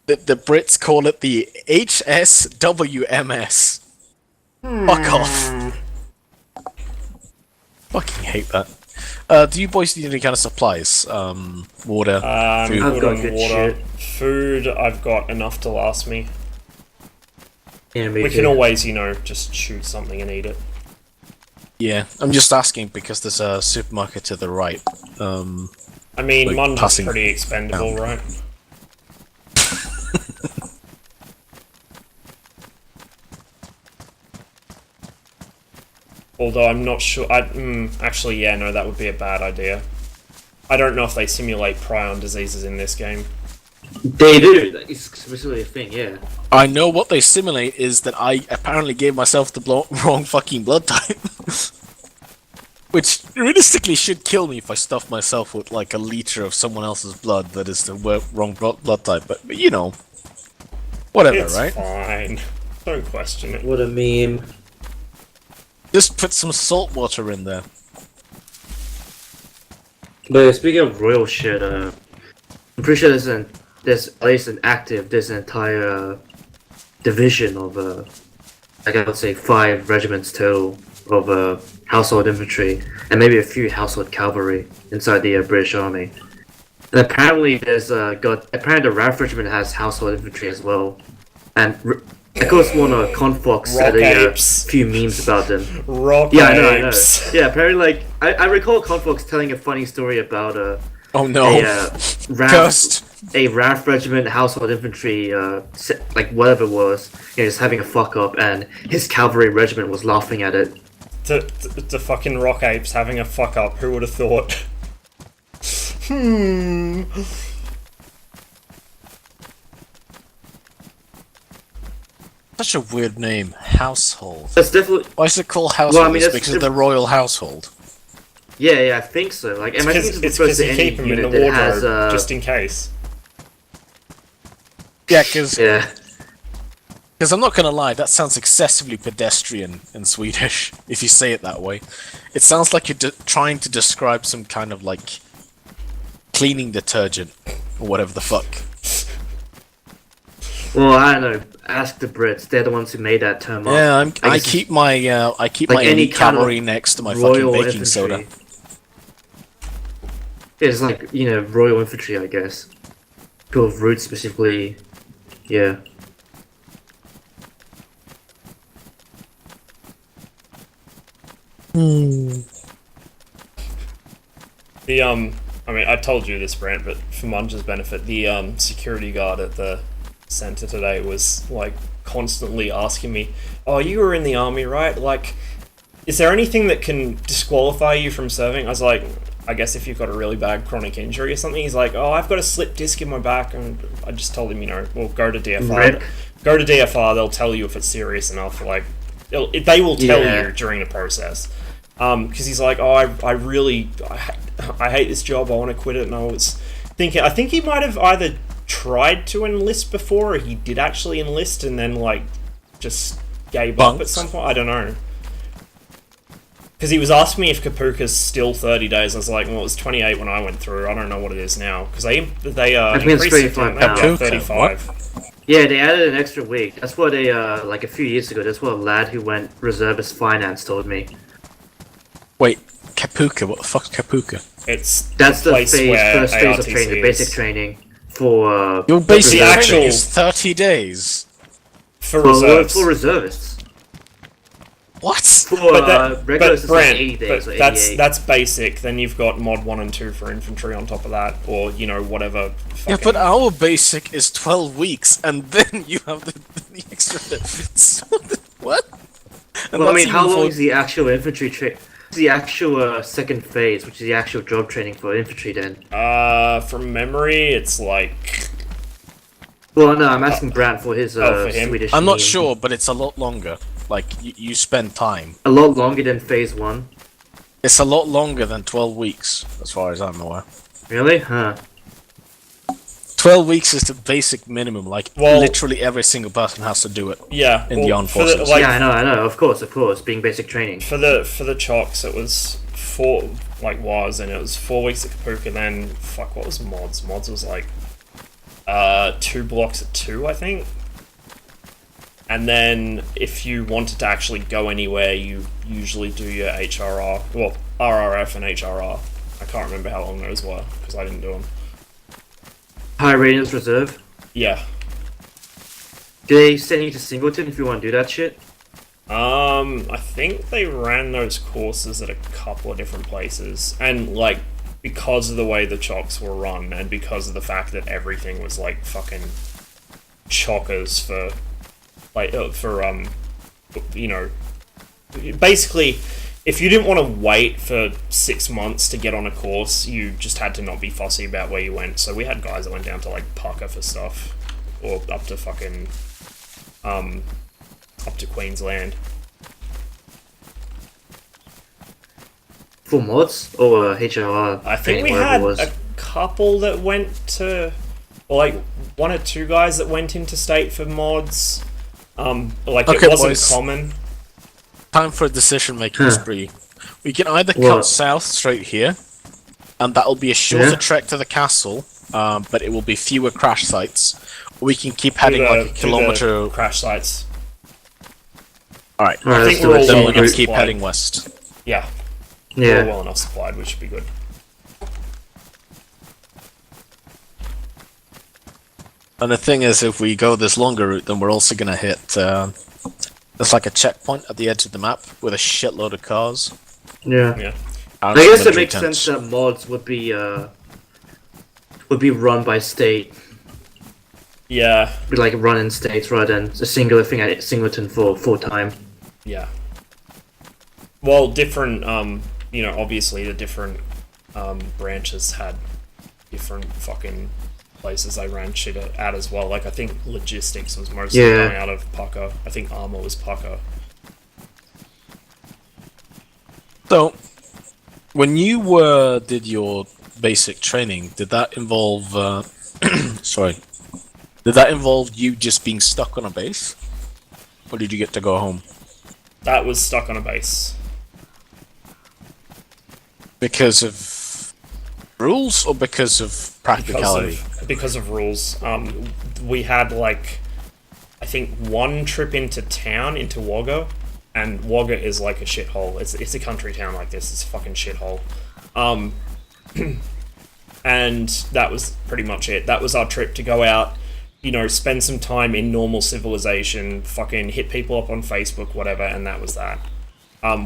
the Brits call it the HSWMS. Fuck off. Fucking hate that. Do you boys need any kind of supplies? Water, food? I've got and good water. shit. Food, I've got enough to last me. Yeah, me We too. can always, just shoot something and eat it. Yeah, I'm just asking because there's a supermarket to the right. I mean, Like, Mun's passing pretty expendable, right? Although I'm not sure. Actually, yeah, no, that would be a bad idea. I don't know if they simulate prion diseases in this game. They do. It's specifically a thing. Yeah. I know what they simulate is that I apparently gave myself the wrong fucking blood type. Which realistically should kill me if I stuff myself with like a liter of someone else's blood that is the wrong blood type, but whatever, It's right? fine. Don't question it. What a meme. Just put some salt water in there. But speaking of royal shit, I'm pretty sure there's at least there's an entire division of like I would say 5 regiments total of household infantry and maybe a few household cavalry inside the British Army. And apparently apparently the RAF regiment has household infantry as well. And I could have sworn Confox said a few memes about them. Rock Yeah, I know. apes. Yeah, apparently, like I recall Confox telling a funny story about Oh no. Cursed. a RAF regiment household infantry, like whatever it was, just having a fuck up, and his cavalry regiment was laughing at it. The fucking rock apes having a fuck up. Who would have thought? Such a weird name. Household. That's definitely Why is it called household? Well, I mean, It's that's because of the royal household. yeah, I think so. Like, and I think It's it's because supposed to you any keep them in the unit that has wardrobe, just in case. Yeah, because yeah. I'm not gonna lie, that sounds excessively pedestrian in Swedish, if you say it that way. It sounds like you're trying to describe some kind of, like, cleaning detergent, or whatever the fuck. Well, I don't know. Ask the Brits. They're the ones who made that term up. Yeah, I guess keep my like my any elite kind of cavalry next to my fucking Royal baking infantry. soda. It's like, royal infantry, I guess. People of roots specifically. Yeah. The I mean, I told you this, Brant, but for Munch's benefit, the security guard at the center today was like constantly asking me, "Oh, you were in the army, right? Like, is there anything that can disqualify you from serving?" I was like, "I guess if you've got a really bad chronic injury or something." He's like, "Oh, I've got a slipped disc in my back," and I just told him, well, go to DFR. Rip. Go to DFR. They'll tell you if it's serious enough. Like, they will tell Yeah. you during the process. Because he's like, "Oh, I hate this job. I want to quit it." And I was thinking, I think he might have either tried to enlist before, or he did actually enlist and then like just gave up at some point. I don't know. Because he was asking me if Kapuka's still 30 days. I was like, well, it was 28 when I went through. I don't know what it is now. Because they I think it's increased it 35 now. now. 35. Yeah, they added an extra week. That's what like a few years ago, that's what a lad who went reservist finance told me. Wait, Kapuka? What the fuck's Kapuka? That's the place where first phase of ARTC training, the is. basic training for Your basic reservists. training is 30 days. For for, reserves. for reservists. What? For regulars, But it's like Brent, 80 days or 88. that's basic. Then you've got mod 1 and 2 for infantry on top of that, or whatever. Yeah, fucking- but our basic is 12 weeks, and then you have the extra. What? And Well, I that's mean, how even long for- is the actual infantry the actual second phase, which is the actual job training for infantry then? From memory, it's like Well, no, I'm asking Brant for his for him? Swedish I'm not meme. sure, but it's a lot longer. Like, you spend time. A lot longer than phase 1. It's a lot longer than 12 weeks, as far as I'm aware. Really? Huh. 12 weeks is the basic minimum, like, Well- literally every single person has to do it. yeah. In the armed for forces. like, Yeah, I know, of course, being basic training. for the chocks, it was was, and it was 4 weeks at Kapuka. Then fuck, what was mods? Mods was like 2 blocks at 2, I think. And then if you wanted to actually go anywhere, you usually do your HRR, well, RRF and HRR. I can't remember how long those were because I didn't do them. High Radiance Reserve. Yeah. Do they send you to Singleton if you want to do that shit? I think they ran those courses at a couple of different places, and like because of the way the chocks were run, and because of the fact that everything was like fucking chockers for, like you know, basically, if you didn't want to wait for 6 months to get on a course, you just had to not be fussy about where you went. So we had guys that went down to like Parker for stuff, or up to fucking up to Queensland. For mods or HRR? I think we had a couple that went to, or like 1 or 2 guys that went into state for mods. Like Okay, it wasn't boys. common. Time for a decision-making spree. We can either cut What? south straight here, and that'll be a shorter Yeah. trek to the castle, but it will be fewer crash sites. Or we can keep heading Do like a the kilometer. crash sites. Alright, Alright, I think let's do we're it. all then well we're gonna enough keep supplied. heading west. Yeah, we're Yeah. well enough supplied, which should be good. And the thing is, if we go this longer route, then we're also gonna hit. There's like a checkpoint at the edge of the map with a shitload of cars. Yeah. Yeah. I guess it military makes tents. sense that mods would be run by state, Yeah, be like run in states rather than a singular thing at Singleton for full time. yeah. Well, different, you know, obviously the different branches had different fucking places they ran shit at as well. Like, I think logistics was mostly Yeah. going out of Pucker. I think armor was Pucker. So, when you did your basic training, did that involve? Sorry, did that involve you just being stuck on a base, or did you get to go home? That was stuck on a base. Because of rules or because of practicality? Because of rules. We had like, I think 1 trip into town, into Wagga, and Wagga is like a shithole. It's a country town like this. It's a fucking shithole. And that was pretty much it. That was our trip to go out, you know, spend some time in normal civilization, fucking hit people up on Facebook, whatever, and that was that.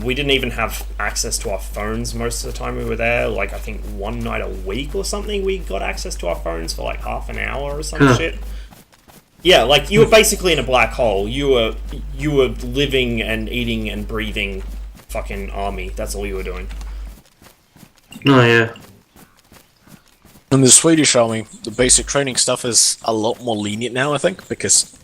We didn't even have access to our phones most of the time we were there. Like, I think 1 night a week or something, we got access to our phones for like half an hour or some shit. Yeah, like, you were basically in a black hole. You were living and eating and breathing fucking army. That's all you were doing. Oh yeah. In the Swedish Army, the basic training stuff is a lot more lenient now, I think, because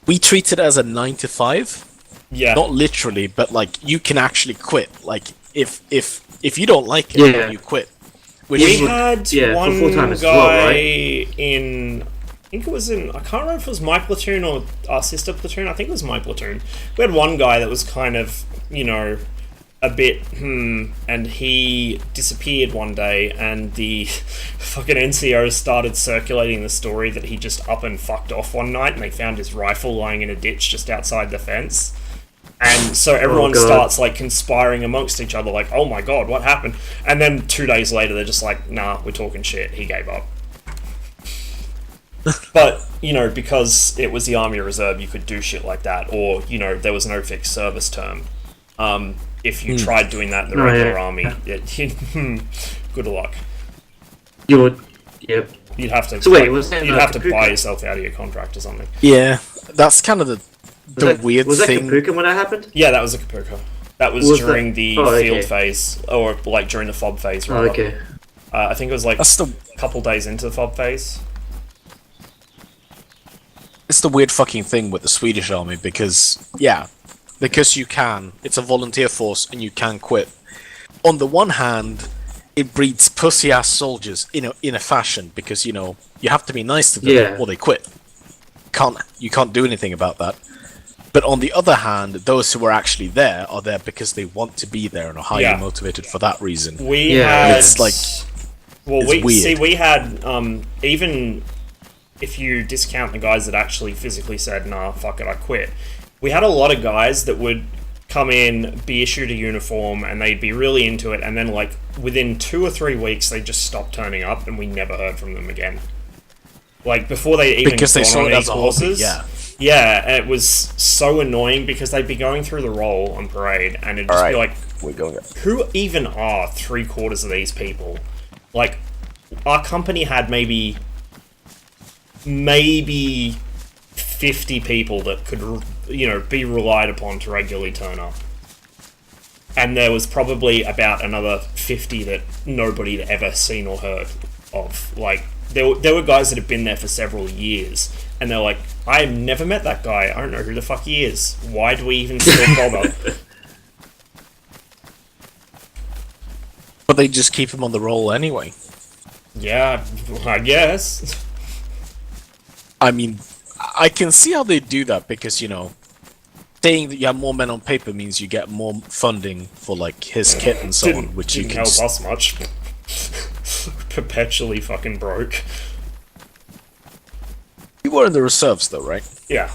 we treat it as a 9 to 5. Yeah. Not literally, but like you can actually quit. Like if you don't like it, Yeah. you quit. Which We is had yeah, for one full-time guy as well, right? in, I think it was in, I can't remember if it was my platoon or our sister platoon. I think it was my platoon. We had one guy that was kind of, you know, a bit, and he disappeared one day, and the fucking NCO started circulating the story that he just up and fucked off one night, and they found his rifle lying in a ditch just outside the fence. And so everyone God. starts like conspiring amongst each other, like, oh my god, what happened? And then 2 days later, they're just like, nah, we're talking shit. He gave up. But, you know, because it was the Army Reserve, you could do shit like that. Or, you know, there was no fixed service term. If you tried doing that in the Oh, regular yeah. army, good luck. You would. Yep. You'd have to. So wait, was that you'd have to Kapuka? buy yourself out of your contract or something. yeah, that's kind of the weird was that thing. Kapuka when that happened? Yeah, that was a Kapuka. That was Was during that- the oh, okay. field phase, or like during the fob phase. Oh, Rather. okay. I think it was like That's the a couple days into the fob phase. it's the weird fucking thing with the Swedish Army because you can. It's a volunteer force and you can quit. On the one hand, it breeds pussy ass soldiers in a fashion because you know you have to be nice to them Yeah. or they quit. You can't do anything about that. But on the other hand, those who are actually there are there because they want to be there and are highly Yeah. motivated for that reason. We Yeah, had... it's like... Well, it's weird. we had, even if you discount the guys that actually physically said, nah, fuck it, I quit, we had a lot of guys that would come in, be issued a uniform, and they'd be really into it, and then, like, within 2 or 3 weeks, they just stopped turning up, and we never heard from them again. Like, before they even Because they got saw on it any as a hobby, courses. yeah. Yeah, and it was so annoying because they'd be going through the role on parade, and it'd just be like, we're going. who even are 3/4 of these people? Like, our company had maybe 50 people that could, you know, be relied upon to regularly turn up. And there was probably about another 50 that nobody had ever seen or heard of. Like, there were guys that had been there for several years, and they're like, I've never met that guy. I don't know who the fuck he is. Why do we even still bother? But they just keep him on the roll anyway. Yeah, I guess. I mean, I can see how they do that because, you know, saying that you have more men on paper means you get more funding for, like, his kit and so on, which you didn't can... help us much. Perpetually fucking broke. You were in the reserves, though, right? Yeah.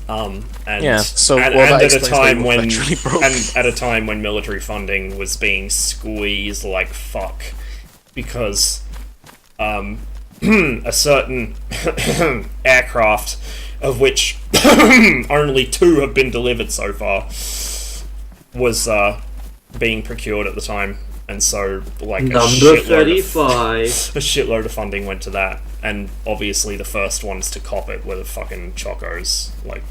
And Yeah, so, and, well, and that at a explains time they were when eventually broke. and at a time when military funding was being squeezed like fuck, because a certain aircraft, of which only 2 have been delivered so far, was being procured at the time, and so like Number a 35. shitload of funding went to that, and obviously the first ones to cop it were the fucking chocos, like,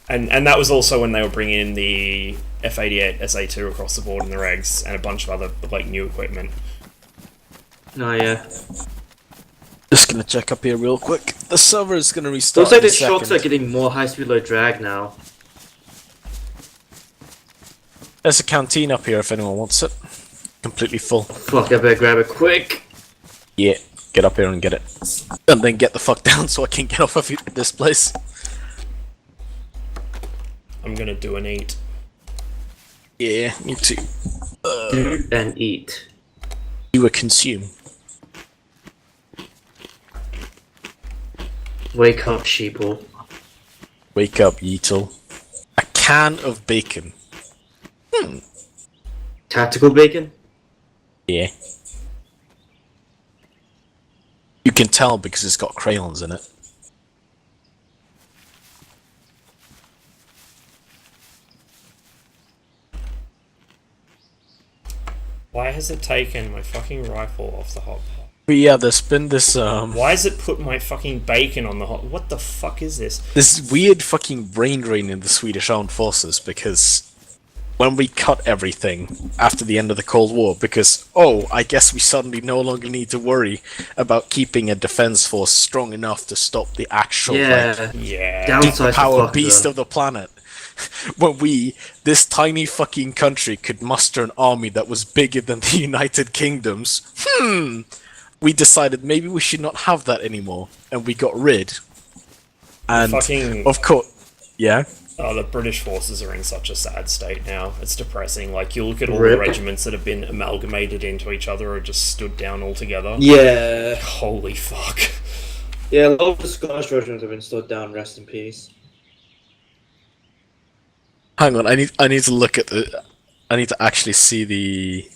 and that was also when they were bringing in the F-88 SA2 across the board in the regs, and a bunch of other like new equipment. No, yeah. Just gonna check up here real quick. The server is gonna restart Looks like in a the shocks are second. getting more high-speed low drag now. There's a canteen up here if anyone wants it. Completely full. Fuck, I better grab it quick. Yeah, get up here and get it. And then get the fuck down so I can get off of this place. I'm gonna do an eat. Yeah, me too. Do and eat. You will consume. Wake up, sheeple. Wake up, Yeetle. A can of bacon. Tactical bacon? Yeah. You can tell because it's got crayons in it. Why has it taken my fucking rifle off the hot pot? But yeah, there's been this Why has it put my fucking bacon on the hot? What the fuck is this? this weird fucking brain drain in the Swedish Armed Forces because when we cut everything after the end of the Cold War, because, oh, I guess we suddenly no longer need to worry about keeping a defense force strong enough to stop the actual, Yeah. Yeah. Downsize power the fuck beast them. of the planet. When we, this tiny fucking country, could muster an army that was bigger than the United Kingdom's, we decided maybe we should not have that anymore, and we got rid. And, Fucking- of course, yeah? Oh, the British forces are in such a sad state now. It's depressing. Like, you look at all Rip. the regiments that have been amalgamated into each other or just stood down altogether. Yeah. Holy fuck. Yeah, a lot of the Scottish regiments have been stood down, rest in peace. Hang on, I need to look at the... I need to actually see the...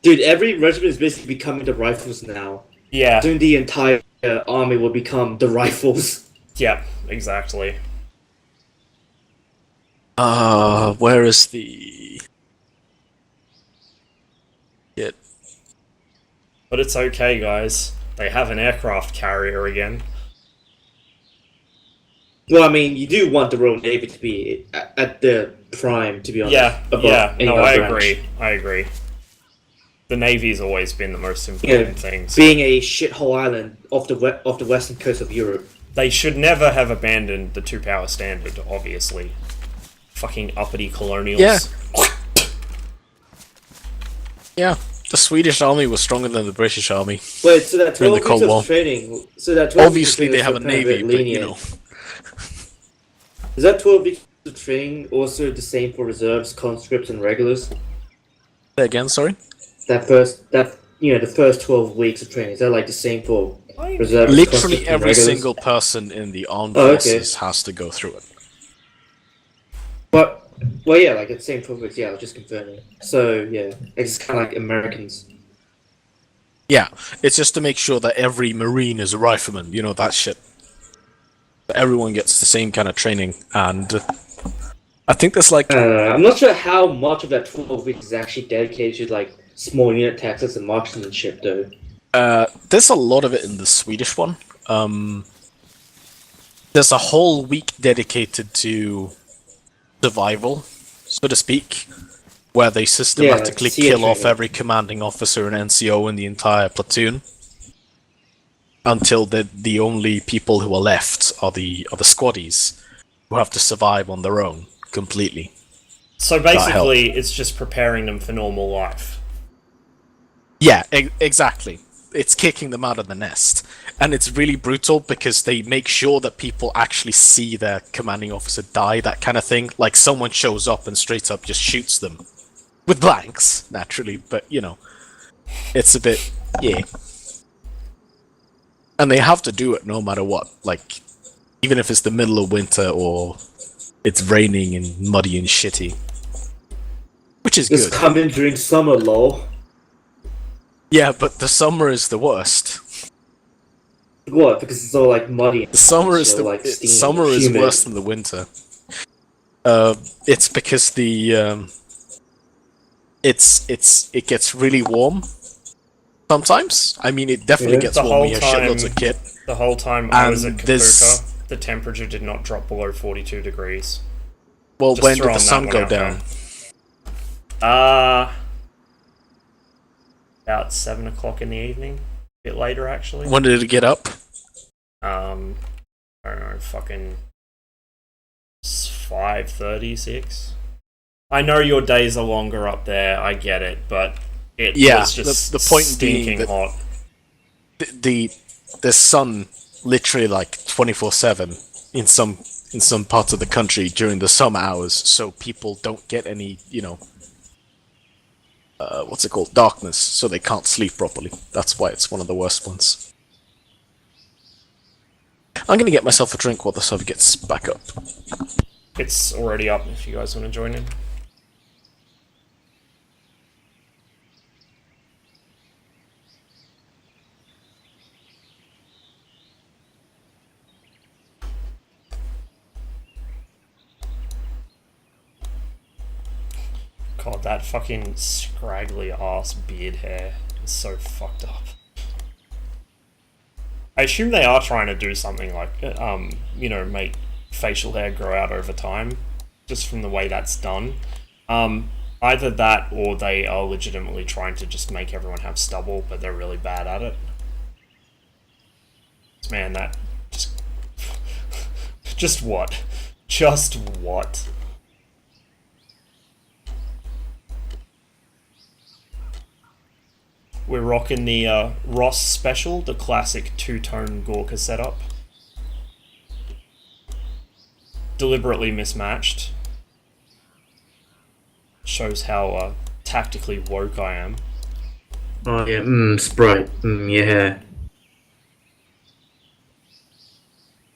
Dude, every regiment is basically becoming the rifles now. Yeah. Soon the entire army will become the rifles. Yeah, exactly. Where is the... Shit. But it's okay, guys. They have an aircraft carrier again. Well, I mean, you do want the Royal Navy to be at the prime, to be honest. Yeah, above yeah. any No, other I branch. agree. I agree. The Navy's always been the most Yeah, important thing. being a shithole island off the western coast of Europe. They should never have abandoned the two-power standard, obviously. Fucking uppity colonials. Yeah. Yeah, the Swedish army was stronger than the British army. Wait, so that During 12 the Cold weeks War. of training... So that 12 Obviously, weeks they of have a training was navy, kind of but, bit you know... lenient. Is that 12 weeks of training also the same for reserves, conscripts, and regulars? Say again, sorry? The first 12 weeks of training, is that like the same for reserves, Literally conscripts, and every regulars? single person in the armed Oh, okay. forces has to go through it. But, well, yeah, like it's the same 12 weeks, yeah, I was just confirming. So, yeah, it's kind of like Americans. Yeah, it's just to make sure that every Marine is a rifleman, you know, that shit. That everyone gets the same kind of training, and I think there's like... I'm not sure how much of that 12 weeks is actually dedicated to, like, small unit tactics and marksmanship, though. there's a lot of it in the Swedish one. There's a whole week dedicated to survival, so to speak, where they systematically kill off every commanding officer and NCO in the entire platoon until the only people who are left are the squaddies who have to survive on their own completely. So basically, it's just preparing them for normal life. Yeah, exactly. It's kicking them out of the nest. And it's really brutal because they make sure that people actually see their commanding officer die, that kind of thing. Like someone shows up and straight up just shoots them. With blanks, naturally, but you know. It's a bit... yeah. And they have to do it no matter what. Like, even if it's the middle of winter or it's raining and muddy and shitty. Which is Just good. come in during summer, lol. Yeah, but the summer is the worst. What? Because it's all like muddy. The summer is steamy, is humid. worse than the winter. It's because the it gets really warm sometimes. I mean, it definitely gets warm when you have shitloads of kit. The whole time I was at And Kapuka, the temperature did not drop below 42 degrees. Well, Just when did throwing the that sun one go out down? About 7 o'clock in the evening. A bit later, actually. When did it get up? I don't know, fucking 5:36. I know your days are longer up there, I get it, but it was just the point stinking being that hot. the sun literally like 24/7 in some parts of the country during the summer hours, so people don't get any, you know, what's it called, darkness, so they can't sleep properly. That's why it's one of the worst ones. I'm gonna get myself a drink while the sun gets back up. It's already up if you guys want to join in. God, that fucking scraggly ass beard hair is so fucked up. I assume they are trying to do something like, you know, make facial hair grow out over time, just from the way that's done. Either that, or they are legitimately trying to just make everyone have stubble, but they're really bad at it. Man, that just... just what? Just what? We're rocking the Ross Special, the classic two-tone Gorka setup. Deliberately mismatched. Shows how tactically woke I am. Oh yeah, Sprite, yeah.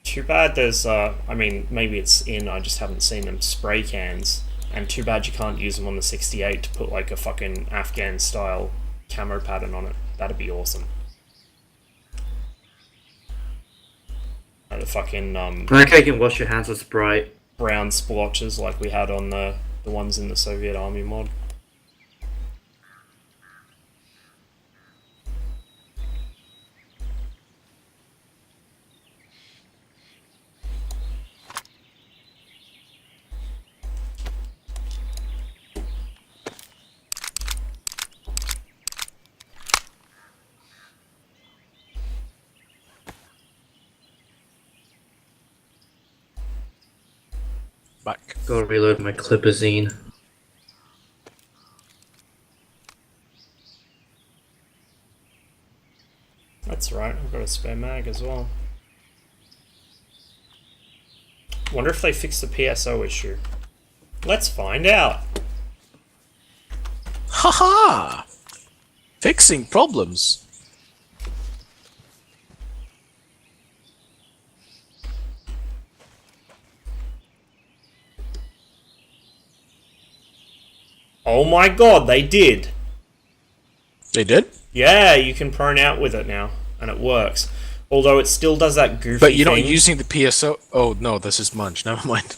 Too bad there's, I mean, maybe it's in, I just haven't seen them, spray cans. And too bad you can't use them on the 68 to put like a fucking Afghan-style camo pattern on it. That'd be awesome. The fucking Like I can wash your hands with Sprite. brown splotches like we had on the ones in the Soviet Army mod. Back. Gotta reload my clipazine. That's right, I've got a spare mag as well. Wonder if they fixed the PSO issue. Let's find out. Haha! Fixing problems. Oh my god, they did. They did? Yeah, you can prone out with it now, and it works. Although it still does that goofy But you're not thing. using the PSO. Oh no, this is Munch. Never mind.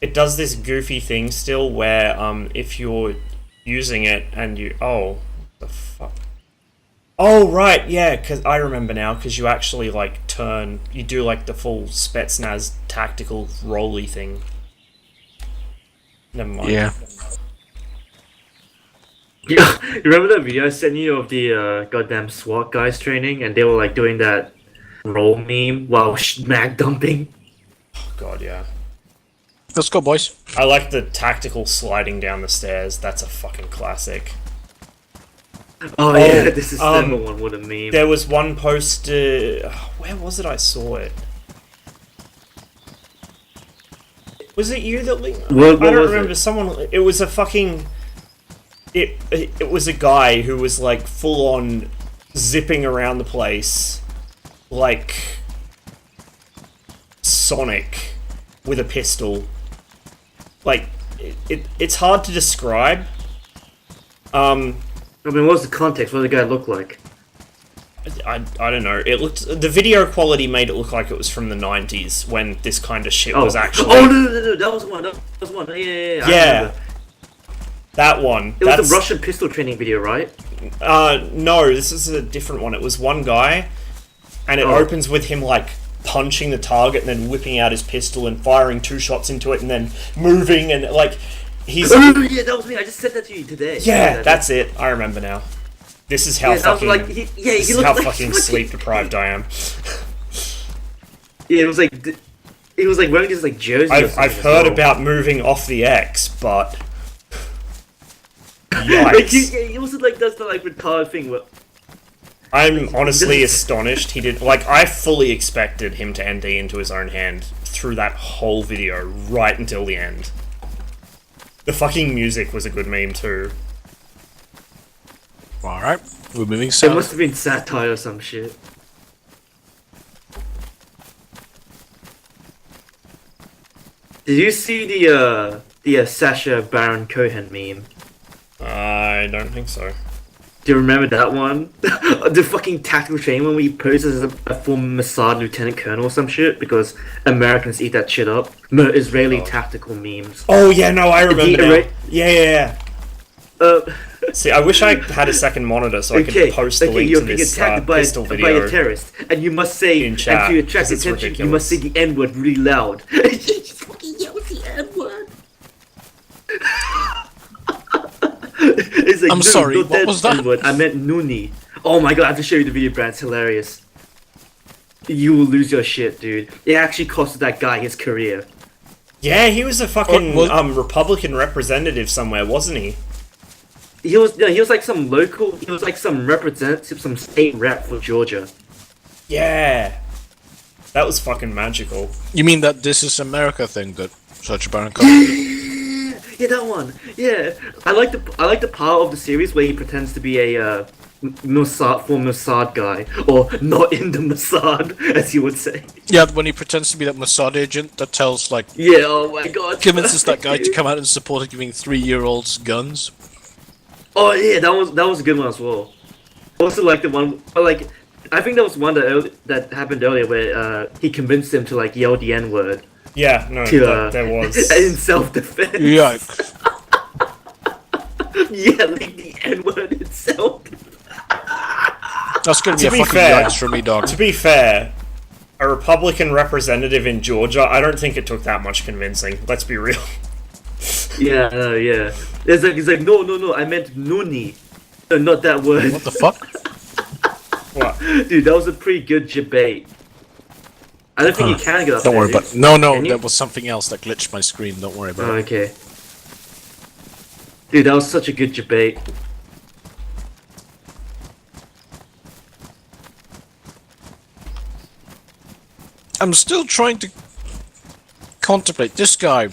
It does this goofy thing still where if you're using it and you the fuck. Oh right, yeah, because I remember now, because you actually like you do like the full Spetsnaz tactical rolly thing. Never mind. Yeah. Yeah, you remember that video I sent you of the goddamn SWAT guys training, and they were like doing that roll meme while mag dumping? God, yeah. Let's go, boys. I like the tactical sliding down the stairs. That's a fucking classic. Oh yeah, this is number one. What a meme. There was one post. Where was it? I saw it. Was it you that linked? What I don't was remember. it? Someone. It was a fucking. It was a guy who was like full on zipping around the place, like Sonic, with a pistol. Like it's hard to describe. I mean, what was the context? What did the guy look like? I don't know. It looked, the video quality made it look like it was from the 90s when this kind of shit was actually. Oh no! That was one. That was one. Yeah. I remember. That one. It was the Russian pistol training video, right? No, this is a different one. It was one guy, and it opens with him like punching the target and then whipping out his pistol and firing 2 shots into it and then moving and like he's. Oh yeah, that was me. I just said that to you today. Yeah, that's it. I remember now. This is how fucking. Like, this is how fucking sleep deprived I am. Yeah, it was like wearing this like jersey. I've heard about moving off the X, but. Like, Yikes. it wasn't like that's the like retarded thing. Where... I'm honestly astonished he did. Like, I fully expected him to ND into his own hand through that whole video right until the end. The fucking music was a good meme too. Alright, we're moving It south. must have been satire or some shit. Did you see the Sacha Baron Cohen meme? I don't think so. Do you remember that one? The fucking tactical training when we poses as a former Mossad lieutenant colonel or some shit because Americans eat that shit up. Israeli tactical memes. Oh yeah, no, I remember now. Right? Yeah. Uh, See, I wish I had a second monitor so I could post the link you're to being this attacked pistol by video. a terrorist, and you must say, in and chat, to attract 'cause it's attention, you must say ridiculous. the N-word really loud. She just fucking yells the N-word. It's like, I'm "No, sorry, not what was that?" N-word, I meant Noonie. Oh my god, I have to show you the video, Brad. It's hilarious. You will lose your shit, dude. It actually costed that guy his career. Yeah, he was a fucking What- Republican representative somewhere, wasn't he? He was like some local, he was like some representative, some state rep for Georgia. Yeah. That was fucking magical. You mean that This Is America thing that Sacha Baron Cohen? Yeah, that one. Yeah, I like the part of the series where he pretends to be a Mossad guy, or not in the Mossad, as you would say. Yeah, when he pretends to be that Mossad agent that tells, like, Yeah. Oh my god. convinces that guy to come out and support giving 3-year-olds guns. Oh yeah, that was a good one as well. Also like the one, like I think there was one that happened earlier where he convinced him to like yell the N-word Yeah, no, to there was. in self-defense. Yikes. Yeah, like the N-word in self. That's gonna be To a be fucking fair- yikes for me, dog. To be fair, a Republican representative in Georgia, I don't think it took that much convincing. Let's be real. Yeah, yeah. It's like no, I meant Noonie. No, not that word. What the fuck? What? Dude, that was a pretty good debate. I don't think you can get up Don't there, worry dude. about No, Can you? that was something else that glitched my screen. Don't worry about Oh, it. okay. Dude, that was such a good debate. I'm still trying to contemplate. This guy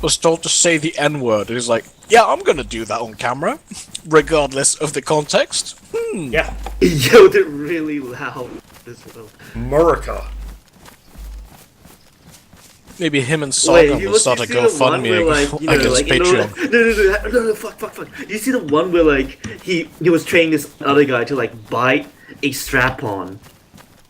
was told to say the N-word, and he's like, yeah, I'm gonna do that on camera, regardless of the context. Yeah. He yelled it really loud as well. America. Maybe him and Saga will start a GoFundMe against Patreon. No, fuck. You see the one where like he was training this other guy to like bite a strap-on,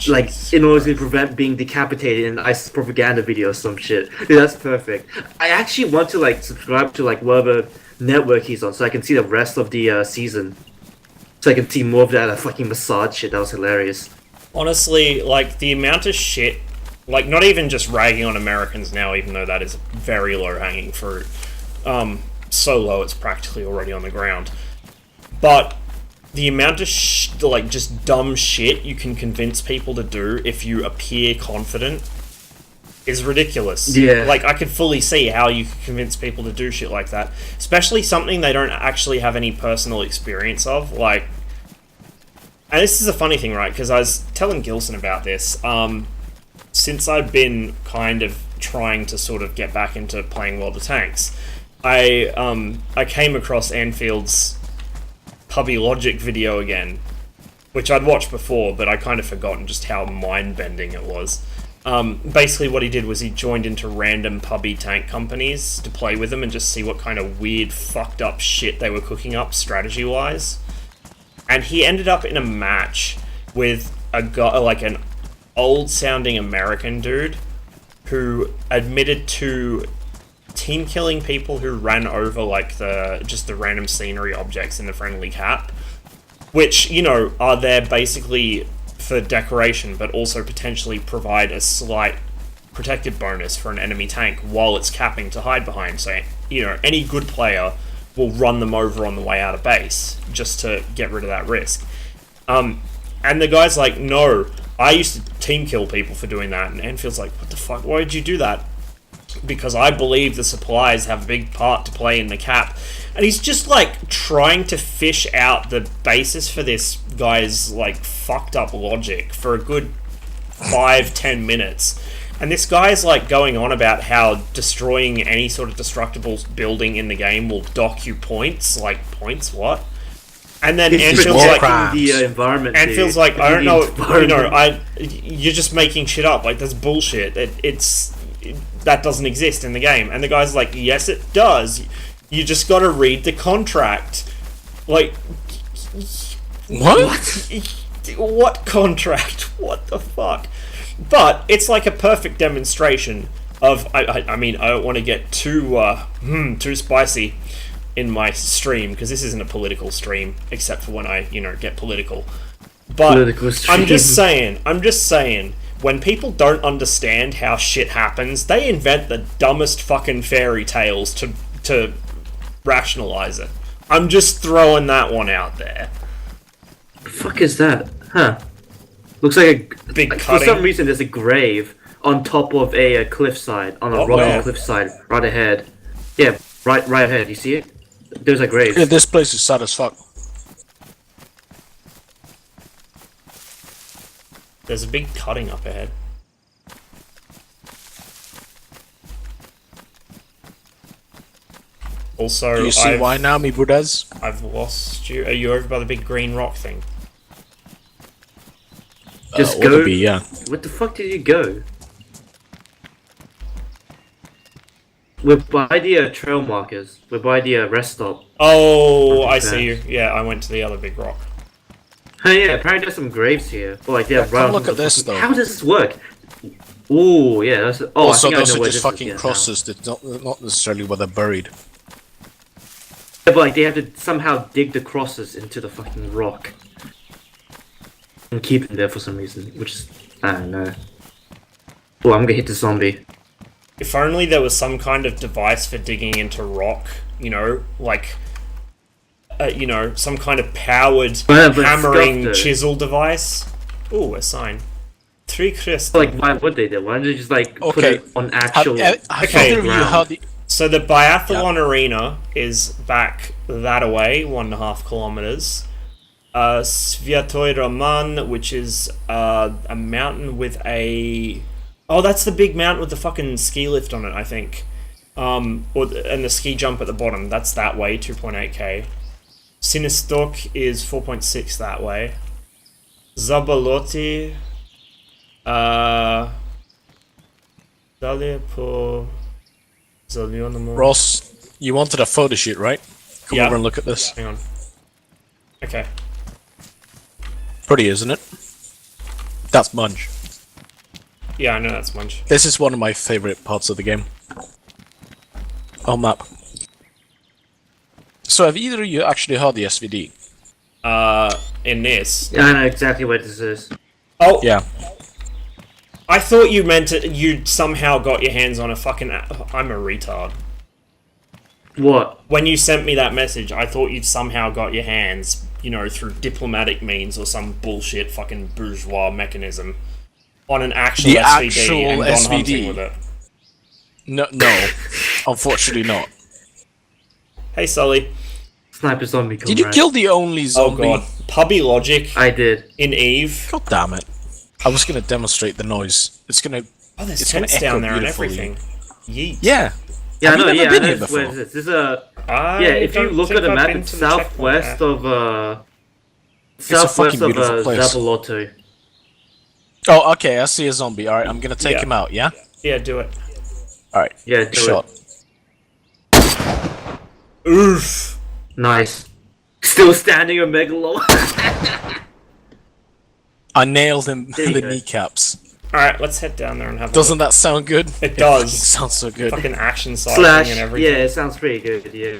like in order to prevent being decapitated in an ISIS propaganda video or some shit. Dude, that's perfect. I actually want to like subscribe to like whatever network he's on so I can see the rest of the season. So I can see more of that fucking massage shit. That was hilarious. Honestly, like, the amount of shit, like, not even just ragging on Americans now, even though that is very low-hanging fruit. So low it's practically already on the ground. But the amount of, like, just dumb shit you can convince people to do if you appear confident is ridiculous. Yeah. Like, I could fully see how you could convince people to do shit like that. Especially something they don't actually have any personal experience of. Like, and this is a funny thing, right? Because I was telling Gilson about this. Since I've been kind of trying to sort of get back into playing World of Tanks, I came across Anfield's Puppy Logic video again, which I'd watched before, but I kind of forgotten just how mind-bending it was. Basically what he did was he joined into random pubby tank companies to play with them and just see what kind of weird, fucked up shit they were cooking up strategy-wise. And he ended up in a match with a guy, like an old-sounding American dude who admitted to team killing people who ran over like just the random scenery objects in the friendly cap, which, you know, are there basically for decoration, but also potentially provide a slight protective bonus for an enemy tank while it's capping to hide behind. So, you know, any good player will run them over on the way out of base just to get rid of that risk. And the guy's like, no, I used to team kill people for doing that. And Anfield's like, what the fuck? Why did you do that? Because I believe the supplies have a big part to play in the cap. And he's just like trying to fish out the basis for this guy's like fucked up logic for a good 5-10 minutes. And this guy's like going on about how destroying any sort of destructible building in the game will dock you points. Like, points? What? And then Anfield's like, the environment. Anfield's like, I don't know, you know, you're just making shit up. Like, that's bullshit. That doesn't exist in the game. And the guy's like, yes, it does. You just gotta read the contract. Like, what? What contract? What the fuck? But it's like a perfect demonstration of. I mean, I don't want to get too spicy in my stream because this isn't a political stream, except for when I get political. But I'm just saying. When people don't understand how shit happens, they invent the dumbest fucking fairy tales to rationalize it. I'm just throwing that one out there. The fuck is that? Huh. Looks like a big like, cutting. For some reason, there's a grave on top of a cliffside, on a rocky cliffside, right ahead. Yeah, right ahead. You see it? There's a grave. Yeah, this place is sad as fuck. There's a big cutting up ahead. Also, do you see why now, me Buddhas? I've lost you. Are you over by the big green rock thing? Just go. Yeah. What the fuck did you go? We're by the trail markers. We're by the rest stop. Oh, I see you. Yeah, I went to the other big rock. Oh yeah, apparently there's some graves here. But like they're come look at this though. How does this work? Ooh, yeah, that's. Oh, also, I think those I know are where just this fucking is crosses. That not necessarily where they're buried. Yeah, but like they have to somehow dig the crosses into the fucking rock and keep them there for some reason, which is I don't know. Oh, I'm gonna hit the zombie. If only there was some kind of device for digging into rock, like, some kind of powered hammering chisel device. Ooh, a sign. 3 crystals. Like, why would they do? Why don't they just like put it on actual? So the biathlon arena is back that away, 1.5 kilometers. Sviatoy Roman, which is a mountain with a Oh, that's the big mount with the fucking ski lift on it, I think. And the ski jump at the bottom. That's that way, 2.8k. Sinistok is 4.6 that way. Zabaloti. Dalje po zelenom. Ross, you wanted a photo shoot, right? Come Yeah. over and look at this. Hang on. Okay. Pretty, isn't it? That's Munch. Yeah, I know that's Munch. This is one of my favorite parts of the game. On map. So have either of you actually heard the SVD? In this. Yeah, I know exactly what this is. Oh, Yeah. I thought you meant you'd somehow got your hands on a fucking. I'm a retard. What? When you sent me that message, I thought you'd somehow got your hands, through diplomatic means or some bullshit fucking bourgeois mechanism, on an actual The SVD actual and gone SVD. hunting with it. No, unfortunately not. Hey, Sully. Sniper zombie. Did you comrade. kill the only Oh zombie? god. Puppy Logic I did. in Eve. God damn it. I was gonna demonstrate the noise. It's gonna... Oh, there's It's gonna tents down echo there and beautifully. everything. Yeet. Yeah. Yeah, Have I know. you never Yeah, been I here know before? where this is. This is a. I Yeah, if you don't look think at the I've map, been it's to the checkpoint southwest there. of a southwest fucking of beautiful place. Zabalotto. Oh, okay, I see a zombie. Alright, I'm gonna take Yeah. him out, yeah? Yeah, do it. Alright. Yeah, do Shot. Oof. Nice. Still standing on Megalon. I nailed him There in you the go. kneecaps. Alright, let's head down there and have Doesn't that sound good? It does. Sounds so good. fucking action cycling Slash. and Yeah, everything. it sounds pretty good. Yeah.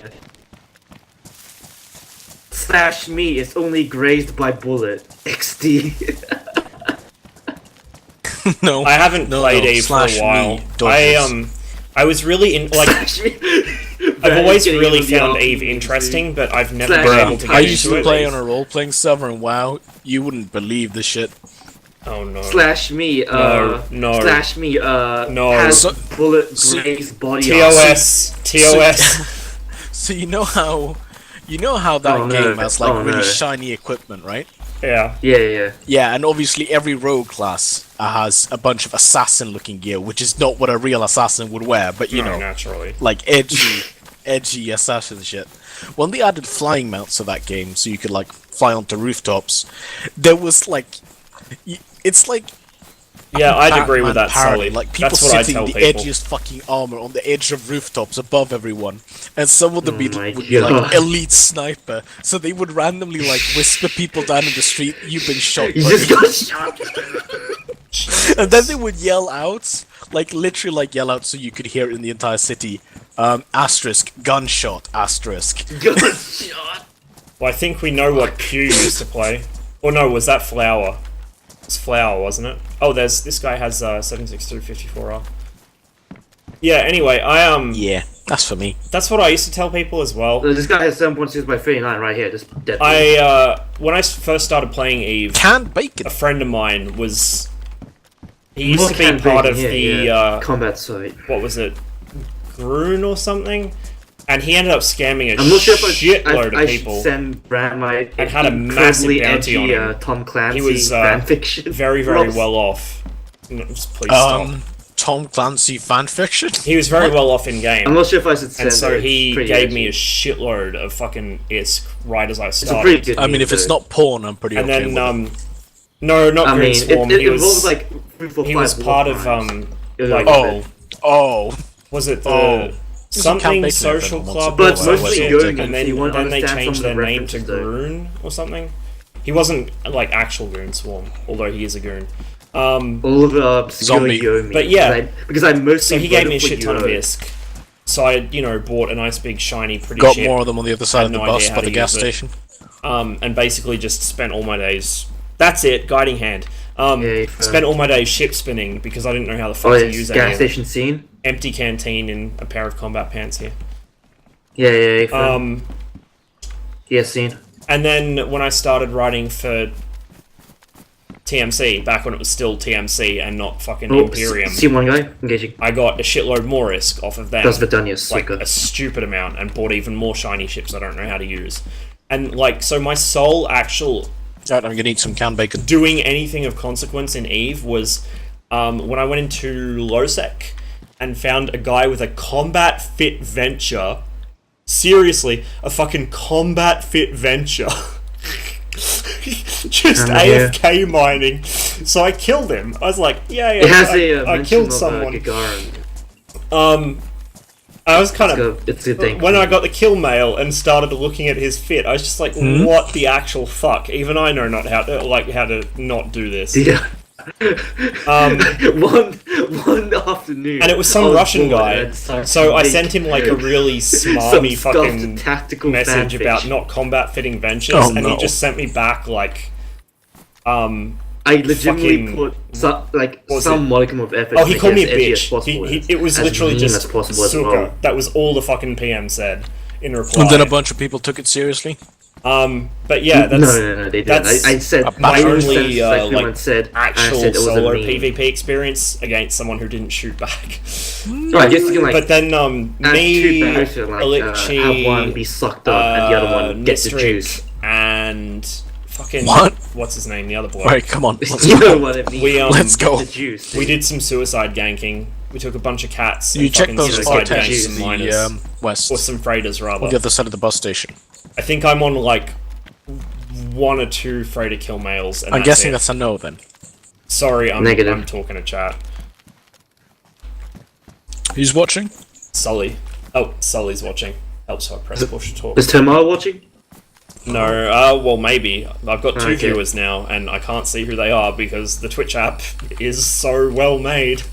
Slash me is only grazed by bullet. XD. No. I haven't No, played no, Eve for slash a while. me, dodges. I was really in Slash me. I've always Getting really into the found RPG. Eve interesting, but I've never Slash been me. able to get I used into to it. play on a role-playing server and WoW. You wouldn't believe the shit. Oh no. Slash me. No. Slash me. No. Has So- bullet grazed body. TOS. So you know how that Oh, no. game has like Oh, really no. shiny equipment, right? Yeah. Yeah. Yeah, and obviously every rogue class has a bunch of assassin-looking gear, which is not what a real assassin would wear, but you No, know, naturally. like edgy assassin shit. When they added flying mounts to that game, so you could like fly onto rooftops, there was like, it's like Yeah, I'd agree with Batman that, parody, Sully. like people That's what I sitting tell in the people. edgiest fucking armor on the edge of rooftops above everyone, and some of them Oh my would be like God. elite sniper, so they would randomly like whisper people down in the street, "You've been shot," You buddy." just got shot. And then they would yell out, like literally like yell out so you could hear it in the entire city. Asterisk, gunshot, asterisk. Got shot. Well, I think we know what Q used to play. Or no, was that Flower? It's Flower, wasn't it? Oh, this guy has 76254R. Yeah, anyway, Yeah, that's for me. that's what I used to tell people as well. This guy has 7.6 by 39 right here. Just dead. When I first started playing Eve, Canned bacon. a friend of mine was... He used More to be campaign part of here, the... yeah. Combat site. what was it? Groon or something? And he ended up scamming a I'm not sure if shitload I of should people. send Brand my And had a massive incredibly bounty edgy on him. Tom Clancy He was fan fiction. very, very Ross. well off. No, just please stop. Tom Clancy fanfiction. He was very well off in game. I'm not sure if I should send And so it. he It's pretty gave edgy. me a shitload of fucking ISK right as I It's a started. pretty good I mean, if it's though. not porn, I'm pretty And okay then, with it. no, not I Green mean, Swarm. it he was involves like 3, 4, he 5 was war part of crimes. like Oh, was it the Oh. something Campaign social event club? But or some mostly shit, yeomen, and so you won't then they understand changed some their of the name to references, though. Groon or something. He wasn't like actual Green Swarm, although he is a Goon. All of the obscure Zombie. Yomi. But yeah. because I mostly So he gave me a voted shit for ton of Yo. ISK. So I, bought a nice big shiny pretty got ship. more of them on the other side of Had the no bus idea how by to the gas use it. station. And basically just spent all my days. That's it, guiding hand. Spent all my days ship spinning because I didn't know how the fuck Oh, to it's use gas any of it. station scene. Empty canteen and a pair of combat pants here. Yeah. Yeah, scene. And then when I started writing for TMC, back when it was still TMC and not fucking Oh, Imperium, scene one guy engaging. I got a shitload more ISK off of them. Does Vidania Like sucker. a stupid amount, and bought even more shiny ships I don't know how to use. And like, so my sole actual Alright, I'm gonna eat some canned bacon. doing anything of consequence in Eve was when I went into Losec and found a guy with a combat fit venture. Seriously, a fucking combat fit venture. Just AFK mining. So I killed him. I was like, yeah, It has I killed someone. Gagarin. I was kind of It's a thing. when I got the kill mail and started looking at his fit, I was just like, what the actual fuck? Even I know not how to not do this. Yeah. one afternoon, And it was some Russian guy, so I sent him like a really smarmy fucking tactical message fanfic. about not combat fitting ventures, Oh, and no. he just sent me back like, I legitimately fucking- put was some it? modicum of effort. oh, he to called make me a it as edgy as bitch. possible, It was as literally mean just as possible as suka. well. That was all the fucking PM said in reply. And then a bunch of people took it seriously. But yeah, that's No, they didn't. that's I said my my only like said, actual I said it was solo a meme. PvP experience against someone who didn't shoot back. Right, I guess you can like But then add me, two players to, like, Elixir, have one be sucked up and the other one get the Nistric, juice. and fucking What? what's his name? The other bloke. Right, come on. Let's You go. know what I mean? We Let's go. The juice. we did some suicide ganking. We took a bunch of cats. You and check fucking those suicide artefacts ganked artifacts some in miners. the west, Or some freighters, rather. on the other side of the bus station. I think I'm on like 1 or 2 freighter kill mails. And I'm that's guessing it. that's a no then. Sorry, Negative. I'm talking to chat. Who's watching? Sully. Oh, Sully's watching. Helps her press push to talk. Is Tomar watching? No, well, maybe. I've got 2 Okay. viewers now, and I can't see who they are because the Twitch app is so well made.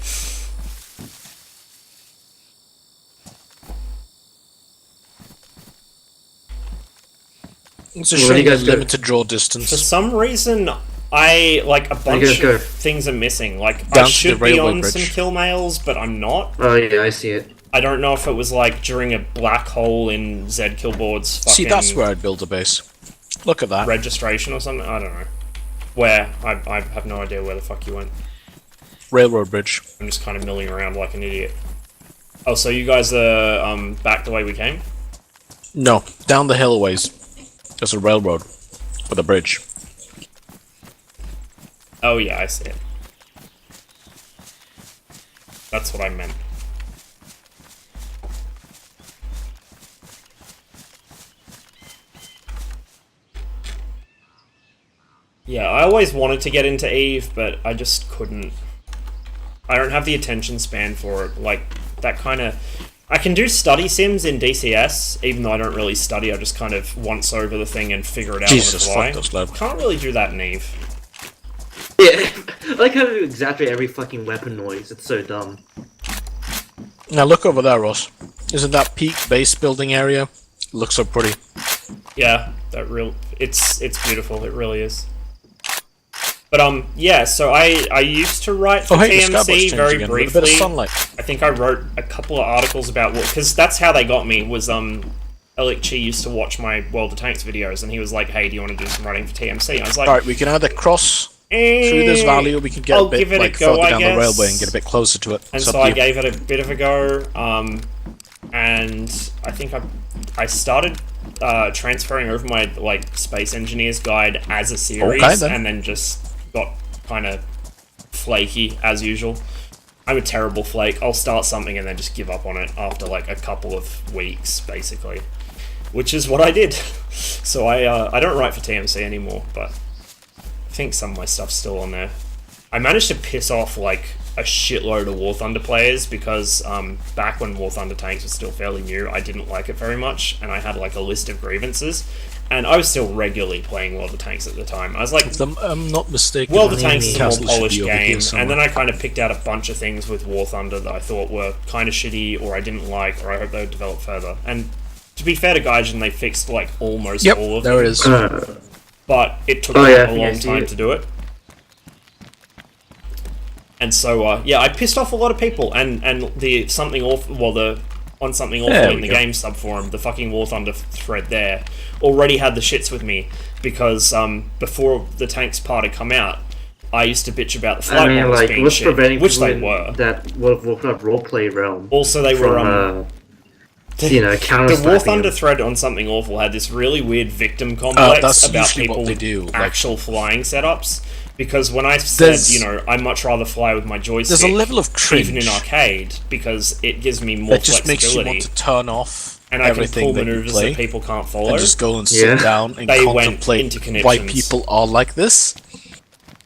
It's a Well, where do shame you the guys go? limited draw For distance. some reason, I like a bunch guys go? of things are missing. Like I Down to should the be railway on bridge. some kill mails, but I'm not. Oh yeah, I see it. I don't know if it was like during a black hole in Z Killboard's fucking See, that's where I'd build a base. Look at that. registration or something. I don't know. Where? I have no idea where the fuck you went. Railroad bridge. I'm just kind of milling around like an idiot. Oh, so you guys are back the way we came? No, down the hill a ways. There's a railroad with a bridge. Oh yeah, I see it. That's what I meant. Yeah, I always wanted to get into Eve, but I just couldn't. I don't have the attention span for it. Like, that kind of... I can do study sims in DCS, even though I don't really study, I just kind of once over the thing and figure it out Jesus, on the fly. fuck those levels. Can't really do that in Eve. Yeah, I like how they do exactly every fucking weapon noise. It's so dumb. Now look over there, Ross. Isn't that peak base building area? Looks so pretty. Yeah, it's beautiful, it really is. But yeah, so I used to write for Oh hey, the skybox TMC changed very again. With a briefly. bit of sunlight. I think I wrote a couple of articles about because that's how they got me. Was Elixir used to watch my World of Tanks videos, and he was like, "Hey, do you want to do some writing for TMC?" I was like, Alright, we can either cross through this valley or we can get I'll a bit give it a like go, further I down the guess. railway and get a bit closer to it. And It's up so to I you. gave it a bit of a go, and I think I started transferring over my like Space Engineer's Guide as a series, Okay, then. and then just got kind of flaky as usual. I'm a terrible flake. I'll start something and then just give up on it after like a couple of weeks, basically, which is what I did. So I don't write for TMC anymore, but I think some of my stuff's still on there. I managed to piss off like a shitload of War Thunder players because back when War Thunder Tanks was still fairly new, I didn't like it very much, and I had like a list of grievances, and I was still regularly playing World of Tanks at the time. I was like, If I'm not mistaken. World of Tanks is a Castle more should polished be over here game, somewhere. and then I kind of picked out a bunch of things with War Thunder that I thought were kind of shitty, or I didn't like, or I hope they would develop further. And to be fair to Gaijin, they fixed like almost Yep, all of there them. it is. But it took Oh, yeah, a I long see time it. to do it. And so, yeah, I pissed off a lot of people, and the something awful, well, the on something awful There in we the go. game subforum, the fucking War Thunder thread there, already had the shits with me because before the tanks part had come out, I used to bitch about the flight I mean, models like, being what's shit, preventing which people they in were. that World of Warcraft roleplay realm Also, they from, were you know, counter the War Thunder thread on Something Awful had this really weird victim complex that's about usually people what they with do, like- actual flying setups, Because when I said, There's- you know, I'd much rather fly with my joystick, There's a level of cringe even in arcade, because it gives me more that just makes you flexibility, want to turn off and I can everything pull that you maneuvers play that people can't follow. and just go and sit Yeah. down and They went contemplate into why connections. people are like this.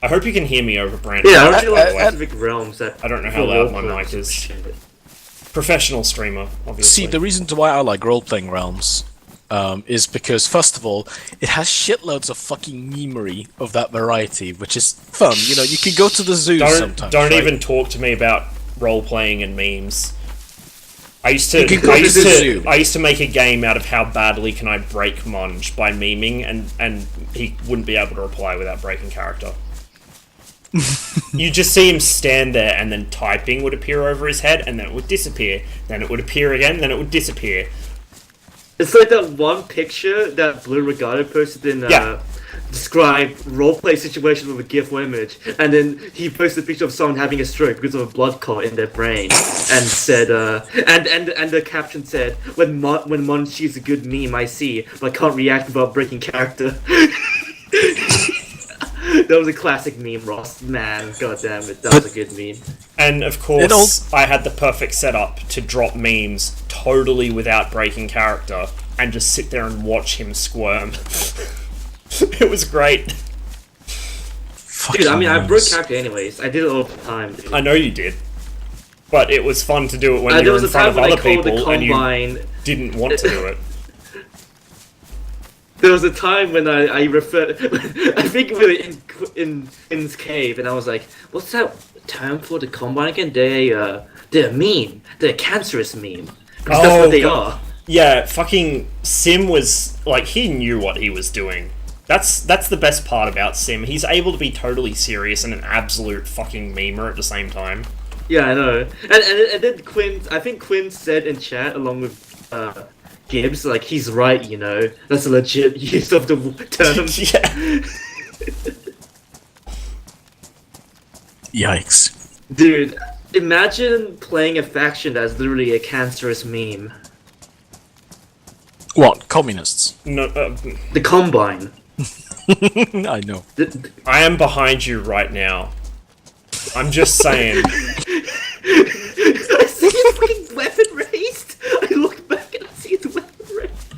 I hope you can hear me over Brandon. Yeah, I by feel the like way. specific realms that. I don't know how for loud role my players mic is. appreciate it. Professional streamer, obviously. See, the reason why I like role-playing realms is because, first of all, it has shitloads of fucking memery of that variety, which is fun. You know, you can go to the zoo sometimes. Don't right? even talk to me about role playing and memes. I used You to can go to the zoo. I used to make a game out of how badly can I break Munge by memeing, and he wouldn't be able to reply without breaking character. You just see him stand there, and then typing would appear over his head, and then it would disappear. Then it would appear again, then it would disappear. It's like that one picture that Blue Regatta posted in Yeah. describe roleplay situation with a GIF image, and then he posted a picture of someone having a stroke because of a blood clot in their brain, and said, and the caption said, when Mon sees a good meme I see, but I can't react without breaking character. That was a classic meme, Ross. Man, god damn it, that was a good meme. And of course, I had the perfect setup to drop memes totally without breaking character, and just sit there and watch him squirm. It was great. Dude, I mean, I broke Fucking character anyways. I did it all the time, dude. I know you did. But it was fun to do it when There you're was in a front time of when I other called the people and you Combine. didn't want to do it. There was a time when I referred. I think we were in Quinn's cave, and I was like, "What's that term for the Combine again? They're a meme. They're a cancerous meme. Because that's what they God. are." Yeah, fucking Sim was like, he knew what he was doing. That's the best part about Sim. He's able to be totally serious and an absolute fucking memer at the same time. Yeah, I know. And then Quinn, I think Quinn said in chat along with Gibbs, like, he's right, you know. That's a legit use of the term. Yeah. Yikes. Dude, imagine playing a faction that's literally a cancerous meme. What? Communists? No, The Combine. I know. I am behind you right now. I'm just saying. I see his fucking weapon raised! I look back and I see his weapon raised.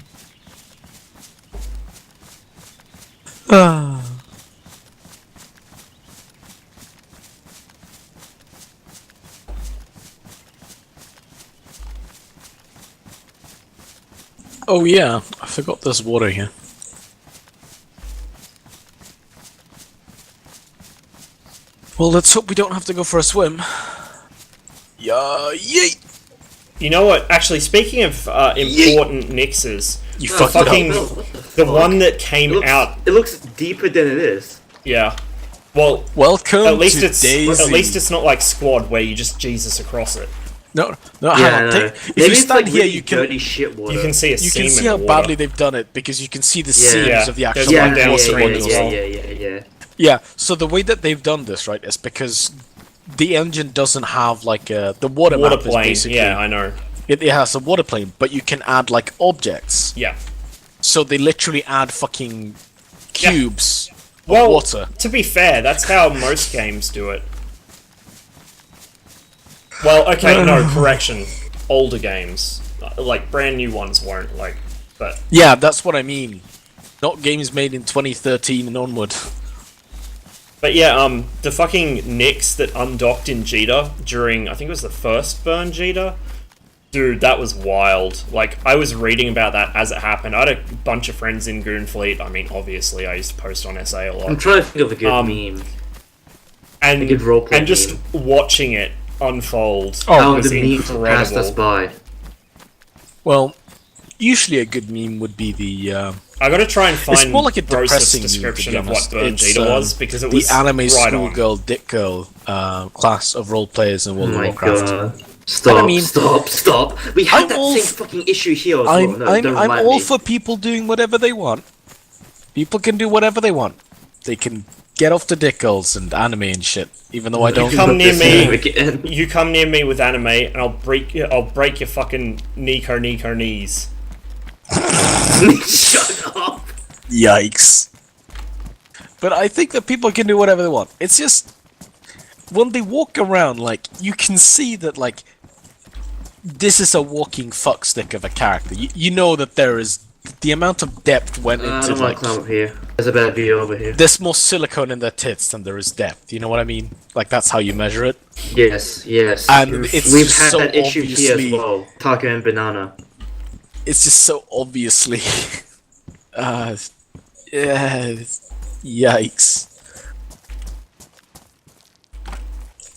Oh yeah, I forgot there's water here. Well, let's hope we don't have to go for a swim. Yeah, yay! You know what? Actually, speaking of important nixes, You Oh, fucked fucking it up. what the the fuck? one that came out, It looks deeper than it is. yeah. Well, Welcome at least to it's DayZ. not like Squad where you just Jesus across it. No, hang Yeah, on. I know. If Maybe you it's stand like here, really you can dirty shit water. You can see a you seam can see in how the water. badly they've done it because you can see the Yeah. seams Yeah, of the there's actual one yeah, down yeah, the yeah, street yeah, as yeah, well. yeah. Yeah. So the way that they've done this, right, is because the engine doesn't have like the water Water map is plane, basically yeah, I know. it has a water plane, but you can add like objects. Yeah. So they literally add fucking cubes of Well, water. to be fair, that's how most games do it. Well, okay, no, correction. Older games. Like, brand new ones won't, like, but... Yeah, that's what I mean. Not games made in 2013 and onward. But yeah, the fucking Nix that undocked in Jita during, I think it was the first burn Jita. Dude, that was wild. Like, I was reading about that as it happened. I had a bunch of friends in Goonfleet. I mean, obviously, I used to post on SA a lot. I'm trying to think of a good meme. And, a good roleplay and just watching it unfold How was the meme passed us incredible. by. Well, usually a good meme would be the I gotta try and find more like a Brosis' depressing meme, to description be of what honest. Burn It's, Jita was, because it the was anime right on. schoolgirl dick girl class of role players in Oh World of my Warcraft. god. Stop, And I mean- stop. We had I'm that all same f- fucking issue here as well. I'm No, I'm don't I'm remind all me. for people doing whatever they want. People can do whatever they want. They can get off the dick girls and anime and shit. Even though I don't. Come near This me. meme again. You come near me with anime, and I'll break your fucking Nico knees. Shut up. Yikes. But I think that people can do whatever they want. It's just when they walk around, like you can see that like this is a walking fuckstick of a character. You know that there is the amount of depth went I into don't want like to climb up here. There's a bad view over here. there's more silicone in their tits than there is depth. You know what I mean? Like that's how you measure it. Yes, yes. And it's We've just had so that issue here as obviously- well. Taco and banana. It's just so obviously. Yeah, yikes.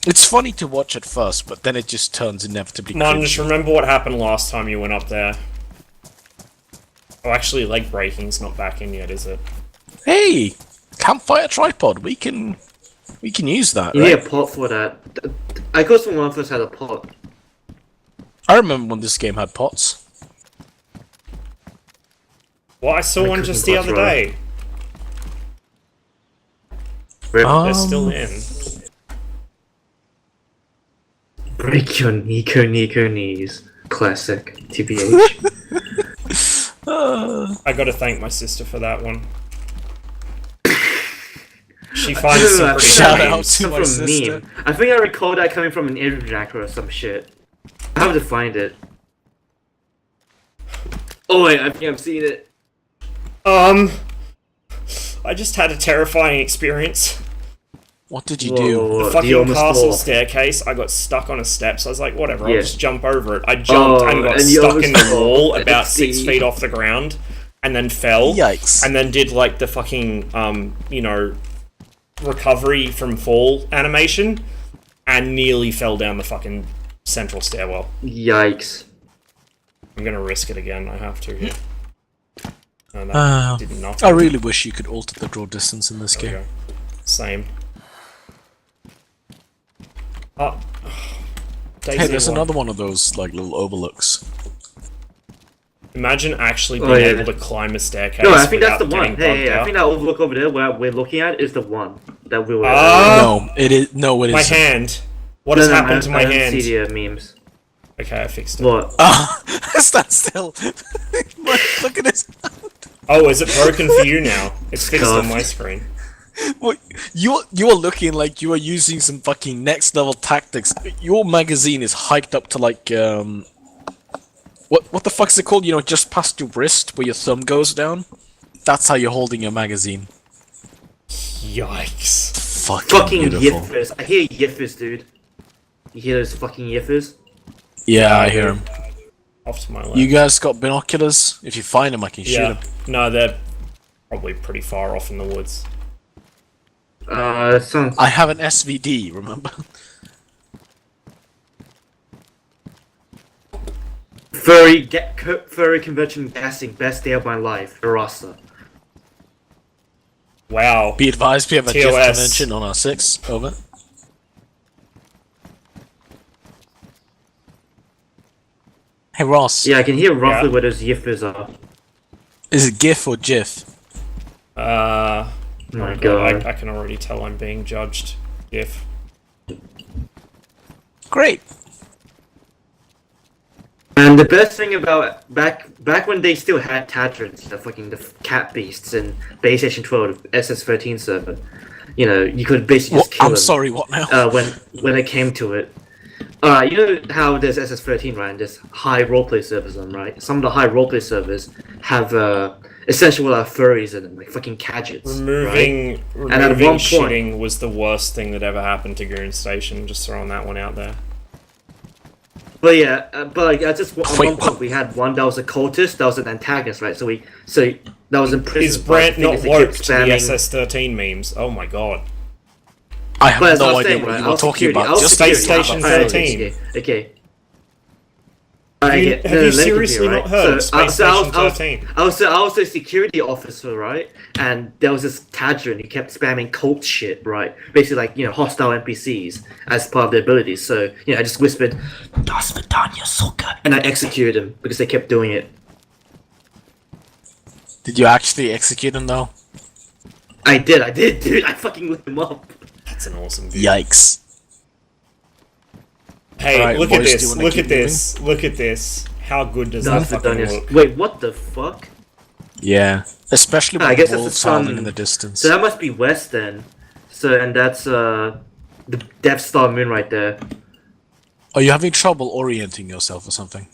It's funny to watch at first, but then it just turns inevitably. Mom, just cringy. remember what happened last time you went up there. Oh, actually, leg breaking's not back in yet, is it? Hey, campfire tripod. We can use that. You Right? need a pot for that. I guess when one of us had a pot. I remember when this game had pots. Well, I saw one just the other day. They're still in. Break your Nico knees. Classic. TBH. I gotta thank my sister for that one. She finds some pretty Shout good out memes. to Come my from sister. meme. I think I recall that coming from an interjector or some shit. I have to find it. Oh wait, I think I've seen it. I just had a terrifying experience. What did you Whoa, do? whoa, whoa. The You fucking almost castle fall. staircase, I got stuck on a step, so I was like, whatever, I'll Yeah. just jump over it. I jumped Oh, and got and you stuck in the almost wall fall. about 6 See. feet off the ground, and then fell. Yikes. And then did like the fucking, recovery from fall animation, and nearly fell down the fucking central stairwell. Yikes. I'm gonna risk it again, I have to here. No, that did nothing. I really wish you could alter the draw distance in this game. Okay. Same. DayZ Hey, there's one. another one of those like little overlooks. Imagine actually being Oh, yeah. able to climb a staircase. No, I think that's the without one. getting Hey, bugged I out. think that overlook over there where we're looking at is the one that we were. No, it is. No, it My isn't. hand. What has happened to my I hand? don't see the memes. Okay, I fixed it. What? Stand still. Look at this. Oh, is it broken for you now? It's fixed on Scuffed. my screen. What, you are looking like you are using some fucking next level tactics. Your magazine is hiked up to like what the fuck's it called? You know, just past your wrist where your thumb goes down. That's how you're holding your magazine. Yikes. Fucking beautiful. yiffers. I hear yiffers, dude. You hear those fucking yiffers? Yeah, I hear him. Off to my left. You guys got binoculars? If you find them, I can shoot yeah. them. No, they're probably pretty far off in the woods. Sounds. I have an SVD. Remember? Furry convention gassing, best day of my life. Arasa. Wow. Be advised, we have a GIF TOS. convention on our 6. Over. Hey Ross, Yeah, I can hear roughly Yeah. where those yiffers are. is it GIF or GIF? Oh My God, God. I can already tell I'm being judged. If. Great. And the best thing about back when they still had Tadrons, the cat beasts in Base Station 12 SS13 server, you know, you could basically just kill I'm them. sorry, what now? When it came to it. You know how there's SS13, right? And there's high roleplay servers on, right? Some of the high roleplay servers have essentially furries in them, like fucking cadgets. Right? Removing And at one point- shitting was the worst thing that ever happened to Goon Station. Just throwing that one out there. But yeah, but like at just at Wait, one point we had one that was a cultist, that was an antagonist, right? So that was in prison. Is but Brant the thing not is they kept woke to the spamming- SS13 memes? Oh my God. I have But as I no was idea saying, what right, you I were was talking security, about. I was Just Space security. Station Alright, 13. Okay. Have you, Alright, have no, you let me seriously continue, not right? heard of So, Space Station 13? I was a security officer, right? And there was this Tadron who kept spamming cult shit, right? Basically, like, you know, hostile NPCs as part of their abilities. So, you know, I just whispered, Das Vidania Soka, and I executed him because they kept doing it. Did you actually execute him though? I did, dude. I fucking lit him up. That's an awesome video. Yikes. Hey, Alright, look at boys, do this, you wanna look keep at this, look at this. How good does Das that fucking Vidania. look? Wait, what the fuck? Yeah, especially I with guess that's the wolves howling sun. in the distance. So that must be west then. So and that's the Death Star moon right there. Are you having trouble orienting yourself or something?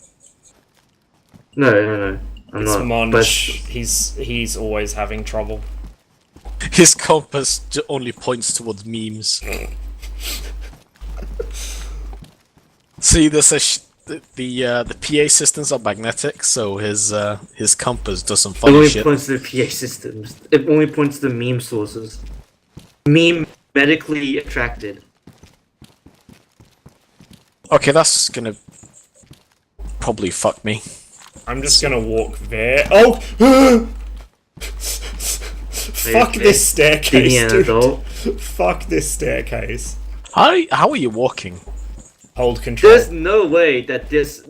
No, I'm It's not. Munch. He's always having trouble. His compass only points towards memes. See, there's the PA systems are magnetic, so his compass does some It funny only shit. points to the PA systems. It only points to meme sources. Meme medically attracted. Okay, that's gonna probably fuck me. I'm just gonna walk there. Oh! Fuck this staircase, Being an dude. adult. Fuck this staircase. How are you walking? Hold control. There's no way that this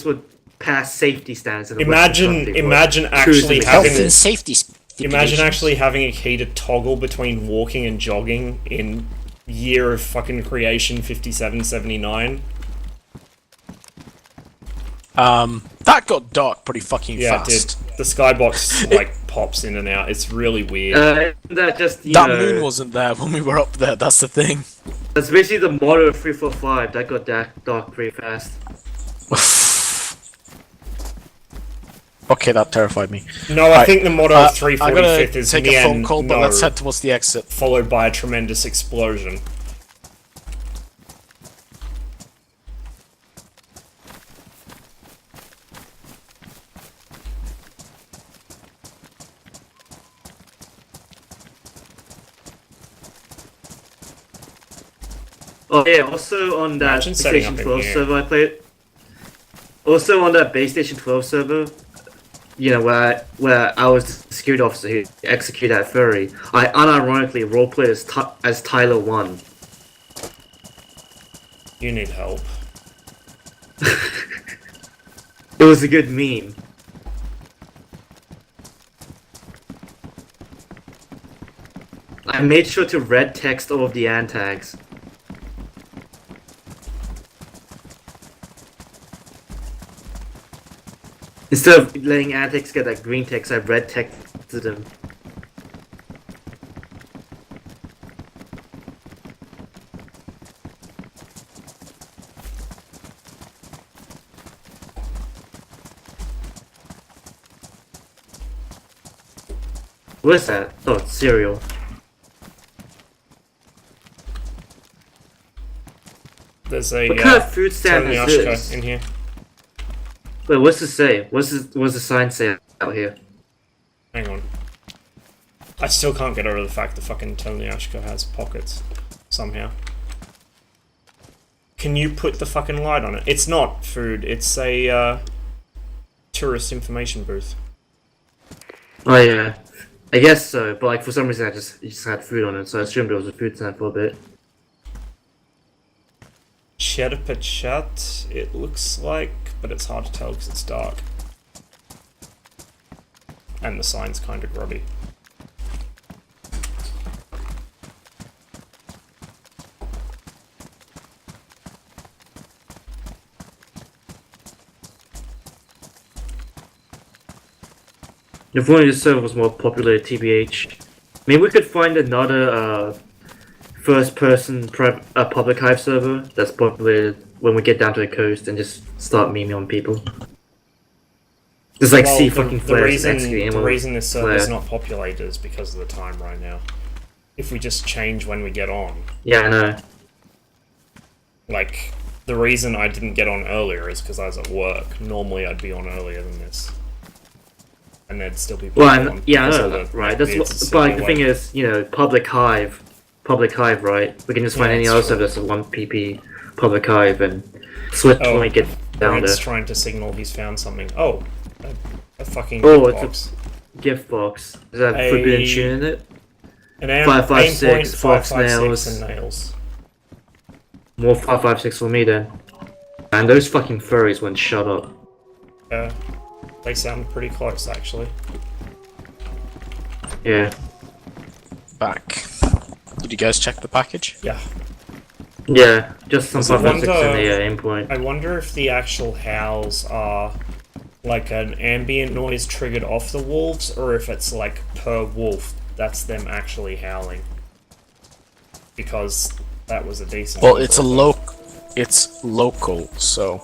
would pass safety standards. In the Western country, Imagine but actually cruising having Health and safety. Imagine actually having a key to toggle between walking and jogging in year of fucking creation 5779. That got dark pretty fucking Yeah, fast. it did. The skybox like pops in and out. It's really weird. that just That moon wasn't there when we were up there. That's the thing. That's basically the motto of 345. That got dark pretty fast. Okay, that terrified me. No, I Right, think the motto of 345th is take a Nien phone call, but no, let's head towards the exit. followed by a tremendous explosion. Oh yeah, also on that Imagine Base setting Station up in 12 here. server I played. Also on that Base Station 12 server, you know, where I was the security officer who executed that furry, I unironically roleplayed as Tyler 1. You need help. It was a good meme. I made sure to red text all of the antags. Instead of letting antags get that green text, I red texted them. What is that? Oh, it's cereal. There's a What kind of food stand is Tonyashka this? in here. Wait, what's this say? What's the sign say out here? Hang on. I still can't get over the fact that fucking Tonyashka has pockets. Somehow. Can you put the fucking light on it? It's not food, it's a tourist information booth. Oh yeah, I guess so. But like for some reason, it just had food on it, so I assumed it was a food stand for a bit. Cherpachat, it looks like, but it's hard to tell because it's dark. And the sign's kind of grubby. If only the server was more popular, TBH. Maybe we could find another first-person public hive server that's populated when we get down to the coast and just start memeing on people. Just like see fucking flares executing the reason this server's flare. not populated is because of the time right now. If we just change when we get on, Yeah, I know. like, the reason I didn't get on earlier is because I was at work. Normally I'd be on earlier than this. And there'd still be people Well, on yeah, I because know of that, the right? That's Neckbeards what. is But like, the sitting thing away. is, you know, public hive, right? We can just find Yeah, any that's other true. server that's a 1pp public hive and switch Oh, when we get down Brent's there. trying to signal he's found something. Oh, a fucking Oh, it's box. Gift box. Does that have A- forbidden tune in it? An aim 556, point, fox 556 nails. and nails. More 556 for me then. And those fucking furries wouldn't shut up. They sound pretty close actually. Yeah. Back. Did you guys check the package? Yeah. Yeah, just some So I 556 in wonder- the aim point. I wonder if the actual howls are like an ambient noise triggered off the wolves, or if it's like per wolf, that's them actually howling. Because that was a decent. Well, it's it's local, so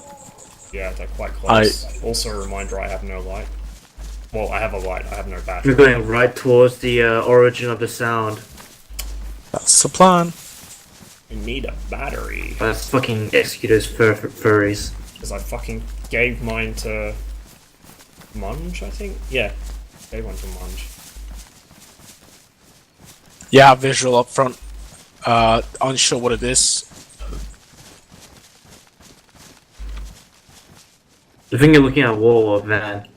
yeah, they're quite close. Also, a reminder: I have no light. Well, I have a light. I have no battery. We're going right towards the origin of the sound. that's the plan. I need a battery. That's fucking executors furries. Because I fucking gave mine to Munge, I think? Yeah, gave one to Munge. Yeah, visual up front. Unsure what it is. I think you're looking at a wall or van.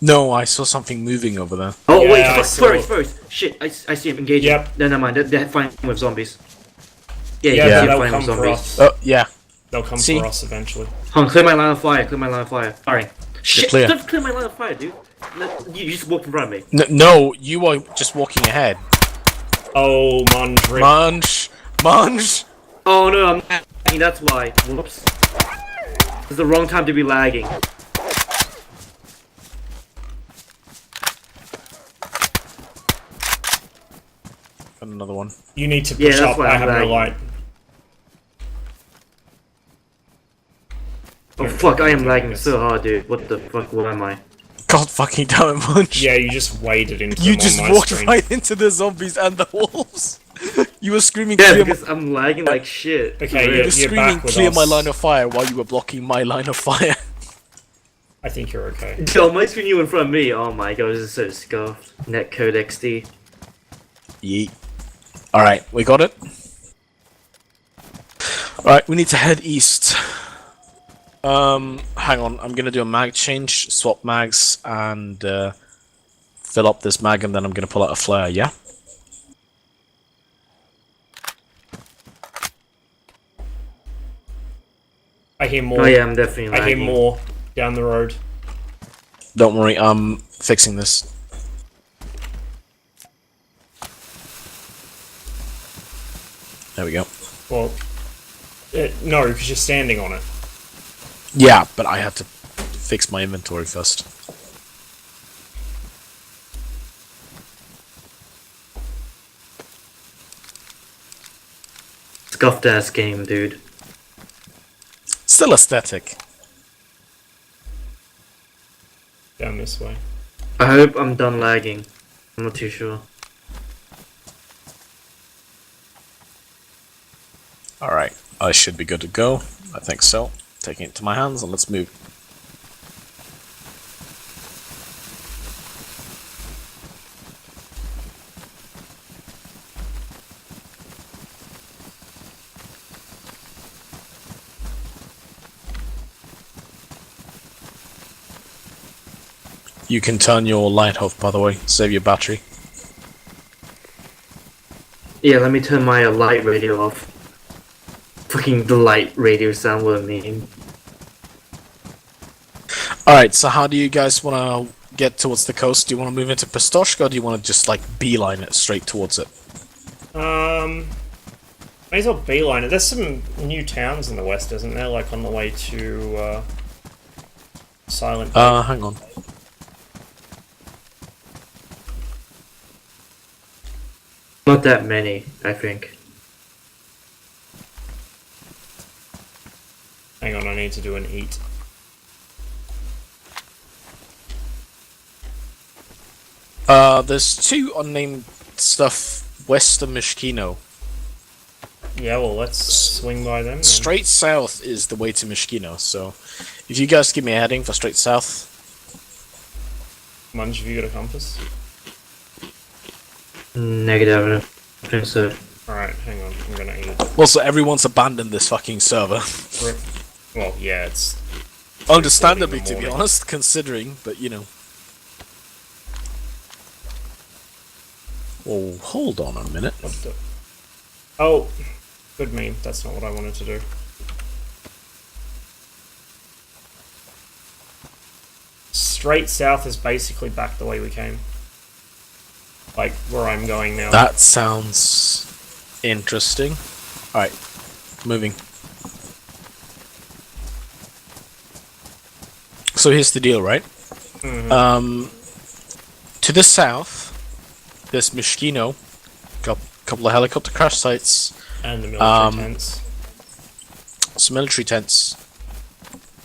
No, I saw something moving over there. Oh Yeah, wait, I saw furries! Shit, I see him engaging. Yep. No, never mind. They're fighting with zombies. Yeah, Yeah, they're they'll fighting come with for zombies. us. Oh, yeah. They'll come See? for us eventually. Hold on, clear my line of fire. Clear my line of fire. Sorry. Shit, clear. don't clear my line of fire, dude. No, you just walked in front of me. No, you are just walking ahead. Oh, Munge, rip. Munge! Oh no, I'm lagging. That's why. Whoops. It's the wrong time to be lagging. Got another one. You need to Yeah, push that's up. why I I'm have no lagging. light. Oh fuck, I am lagging so hard, dude. What the fuck, what am I? God fucking damn it, Munch. Yeah, you just waded into You them just on my walked screen. right into the zombies and the wolves. You were screaming Yeah, clear because I'm lagging like shit. Okay, you you're were back screaming with clear us. my line of fire while you were blocking my line of fire. I think you're okay. Yo, my screen you in front of me. Oh my god, this is so scuffed. Netcode XD. Yeet. Alright, we got it. Alright, we need to head east. Hang on, I'm gonna do a mag change, swap mags, and fill up this mag, and then I'm gonna pull out a flare, yeah? I hear more. Oh yeah, I'm definitely I lagging. hear more down the road. Don't worry, I'm fixing this. There we go. Well, no, because you're standing on it. Yeah, but I have to fix my inventory first. Scuffed ass game, dude. Still aesthetic. Down this way. I hope I'm done lagging. I'm not too sure. Alright, I should be good to go. I think so. Taking it to my hands and let's move. You can turn your light off, by the way. Save your battery. Yeah, let me turn my light radio off. Fucking the light radio sound, what I mean. Alright, so how do you guys want to get towards the coast? Do you want to move into Pistoshka, or do you want to just, like, beeline it straight towards it? May as well beeline it. There's some new towns in the west, isn't there? Like on the way to, Silent Bay. Hang on. Not that many, I think. Hang on, I need to do an eat. There's two unnamed stuff west of Mishkino. Yeah, well, let's swing by them. Then. Straight south is the way to Mishkino, so if you guys give me a heading for straight south. Munch, have you got a compass? Negative, I don't think so. Alright, hang on, I'm gonna eat. Also, everyone's abandoned this fucking server. Well, yeah, it's... Understandably, to be morning. honest, considering, but you know. Oh, hold on a minute. What the... Oh, good meme. That's not what I wanted to do. Straight south is basically back the way we came. Like, where I'm going now. That sounds interesting. Alright, moving. So here's the deal, right? To the south, there's Mishkino, couple of helicopter crash sites, And the military tents. some military tents,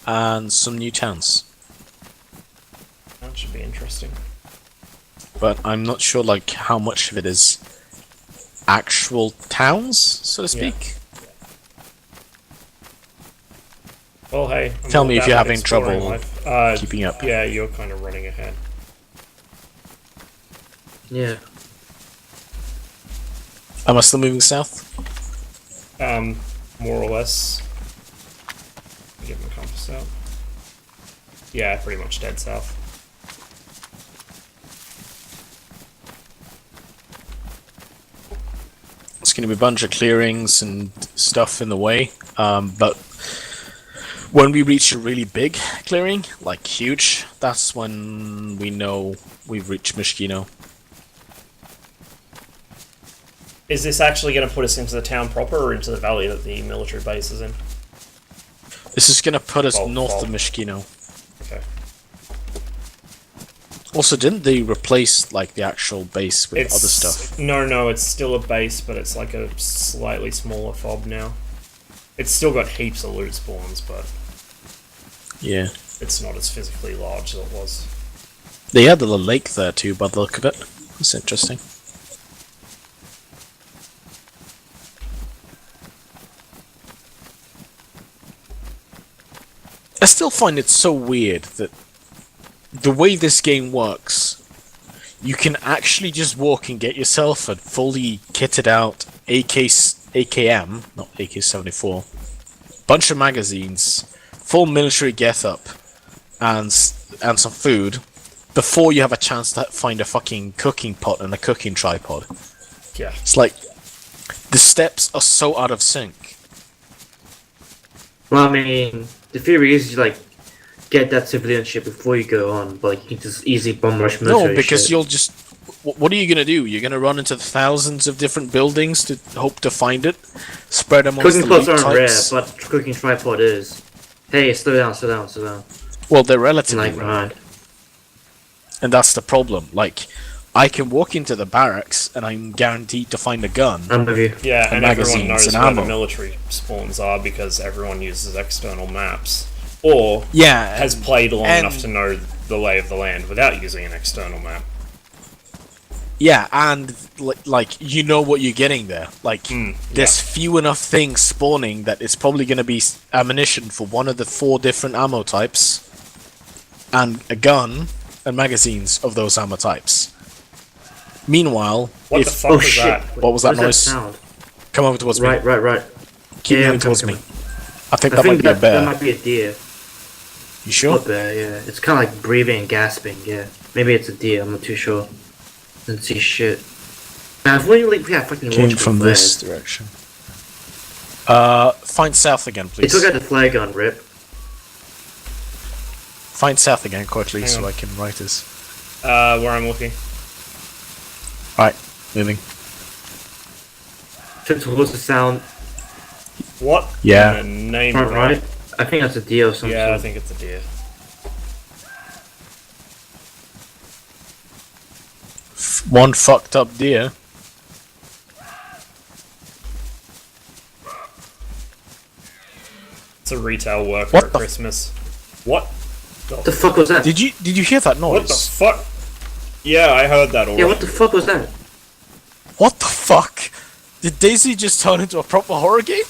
and some new towns. That should be interesting. But I'm not sure like how much of it is actual towns, so to speak. Well, hey. I'm Tell all me if about you're that having exploring trouble life. keeping up. Yeah, you're kind of running ahead. Yeah. Am I still moving south? More or less. Get my compass out. Yeah, pretty much dead south. It's going to be a bunch of clearings and stuff in the way, but when we reach a really big clearing, like huge, that's when we know we've reached Mishkino. Is this actually going to put us into the town proper or into the valley that the military base is in? This is going to put us north Fall. of Mishkino. Okay. Also, didn't they replace like the actual base with other stuff? No, it's still a base, but it's like a slightly smaller fob now. It's still got heaps of loot spawns, but Yeah. it's not as physically large as it was. They had the lake there too, by the look of it. That's interesting. I still find it so weird that the way this game works, you can actually just walk and get yourself a fully kitted out AKM, not AK-74, bunch of magazines, full military get-up, and some food, before you have a chance to find a fucking cooking pot and a cooking tripod. Yeah. It's like, the steps are so out of sync. Well, I mean, the theory is you like get that civilian ship before you go on, but like, you can just easily bomb rush military No, because shit. you'll just... What are you gonna do? You're gonna run into thousands of different buildings to hope to find it? Spread amongst Cooking the pots loot aren't rare, types? but cooking tripod is. Hey, slow down, slow down, slow down. Well, they're relatively Like, rare. right. And that's the problem. Like, I can walk into the barracks and I'm guaranteed to find a gun. I'm with you. Yeah, and everyone magazines knows and where the ammo. military spawns are because everyone uses external maps. Or Yeah, has played long and- enough to know the lay of the land without using an external map. yeah, and like you know what you're getting there. Like, there's few enough things spawning that it's probably going to be ammunition for one of the 4 different ammo types, and a gun and magazines of those ammo types. Meanwhile, What if the fuck Oh was shit! that? What was that What noise? is that sound? come over towards me, Right. keep Yeah, moving I'm towards coming. me. I think I that think might be a that bear. might be a deer. You sure? A bear, yeah. It's kind of like breathing and gasping, yeah. Maybe it's a deer, I'm not too sure. Didn't see shit. Now, if we fucking Came watch from the this flag. direction. Find south again, They please. took out the flag on Rip. Find south again quickly Hang so on. I can write this. Where I'm looking. Right, moving. Trip towards the sound. What? Yeah. in the name Front of right. I think that's a deer or something. Yeah, I think it's a deer. One fucked up deer. It's a retail worker What at the- Christmas. What? What the fuck was that? Did you hear that noise? What the fuck? Yeah, I heard that already. Yeah, what the fuck was that? What the fuck? Did DayZ just turn into a proper horror game?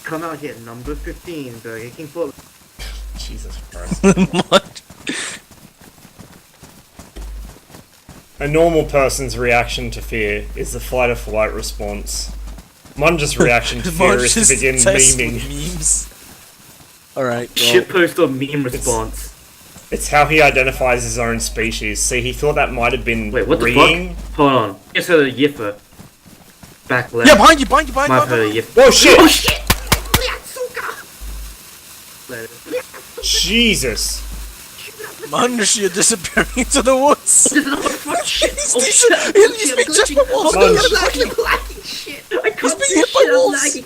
Come out here, number 15, Burger King for... Jesus Christ. What? A normal person's reaction to fear is the fight or flight response. Munja's reaction to fear is to begin memeing. memes. Alright, well, Shitpost or meme response. It's how he identifies his own species. See, he thought that might have been Wait, what the reading. fuck? Hold on. Just heard a yipper. Back left. yeah, behind you, behind you, behind Might you. have heard a yipper. Whoa, shit! Oh shit! Jesus! Munch, you're disappearing into the woods. Shit! He's Oh decent. shit! He's being just by walls. Munch. Lagging shit! I can't being hit by shit, I'm walls. lagging.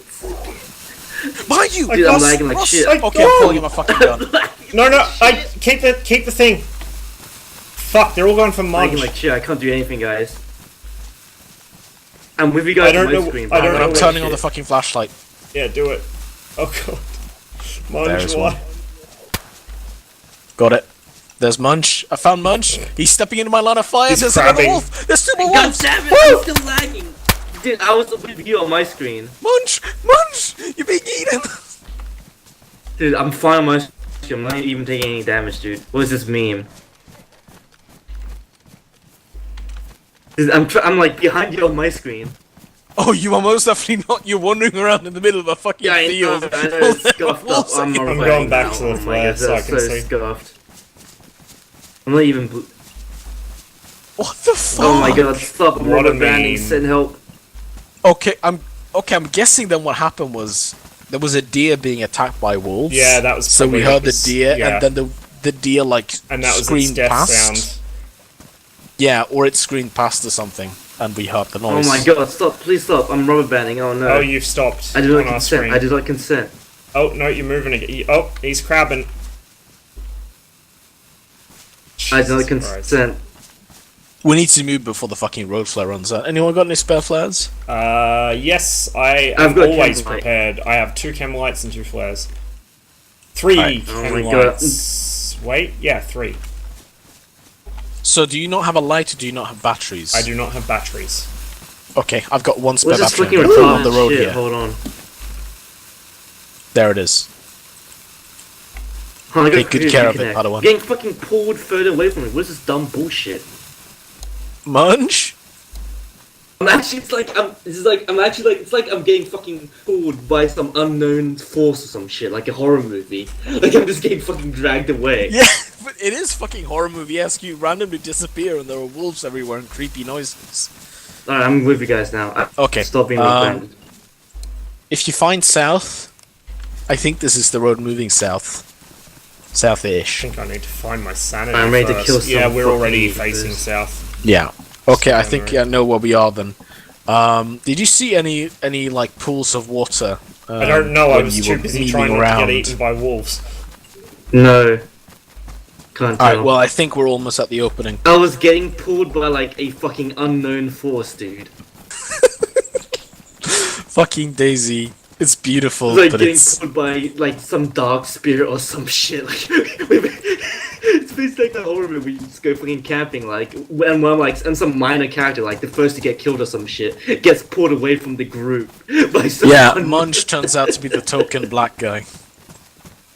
Behind you! Dude, I'm Ross, lagging like Ross! shit. Okay, I'm pulling my fucking gun. No, I keep the thing. Fuck, they're all going for Lagging munch. like shit. I can't do anything, guys. I'm with you guys I don't on my know- screen. I don't but know I'm what turning on shit. the fucking flashlight. Yeah, do it. Oh god. Munch, There's why? one. Got it. There's Munch. I found Munch. He's stepping into my line of fire. He's There's crabbing. another wolf. There's two more God wolves. damn it! I'm still lagging. Dude, I was with you on my screen. Munch! Munch! You're being eaten! Dude, I'm fine on my screen. I'm not even taking any damage, dude. What is this meme? Dude, I'm like behind you on my screen. Oh, you are most definitely not. You're wandering around in the middle of a fucking Yeah, I know, field. I know, it's scuffed up. Wolves I'm are- not I'm playing going back now. to the Oh my flare god, so I that's can so see. scuffed. I'm not even. What the fuck? Oh my god, stop! I'm What a rubber banding. meme. Send help. Okay, I'm guessing then what happened was there was a deer being attacked by wolves. Yeah, that was so we probably heard what the was- deer, yeah. and then the deer like And that was its screamed death past. sound. Yeah, or it screamed past or something, and we heard the noise. Oh my god, stop! Please stop! I'm rubber banding. Oh no! Oh, you've stopped I do not on our consent. screen. I do not consent. Oh, no, you're moving again. Oh, he's crabbing. I do not Jesus Christ. consent. We need to move before the fucking road flare runs out. Anyone got any spare flares? Yes, I I've am got always chem light. prepared. I have 2 chem lights and 2 flares. 3 Right. Oh chem my God. lights. Wait, yeah, 3. So do you not have a light or do you not have batteries? I do not have batteries. Okay, I've got one spare What's this battery fucking on the retarded road shit? here. Hold on. There it is. Oh, I got Take good confused, care of it, reconnect. Padawan. I'm getting fucking pulled further away from me. What is this dumb bullshit? Munch? I'm actually, it's like I'm getting fucking pulled by some unknown force or some shit, like a horror movie. Like I'm just getting fucking dragged away. Yeah, but it is fucking horror movie-esque. You randomly disappear and there are wolves everywhere and creepy noises. Alright, I'm with you guys now. Okay, Stop being um, if you find south, I think this is the road moving south. I South-ish. think I need to find my sanity I'm ready to first. kill some Yeah, we're already fucking facing eaters. south. Yeah. Okay, I So, think I know where we are then. Did you see any like pools of water? I don't know, I when was you too were busy moving trying not to around? get eaten by wolves. No. Can't tell. Alright, well I think we're almost at the opening. I was getting pulled by like a fucking unknown force, dude. Fucking DayZ. It's beautiful, Like but getting it's pulled by like some dark spirit or some shit. Like it's basically like a horror movie. You just go fucking camping, like and one like and some minor character, like the first to get killed or some shit, gets pulled away from the group by some yeah. unknown- Munch turns out to be the token black guy.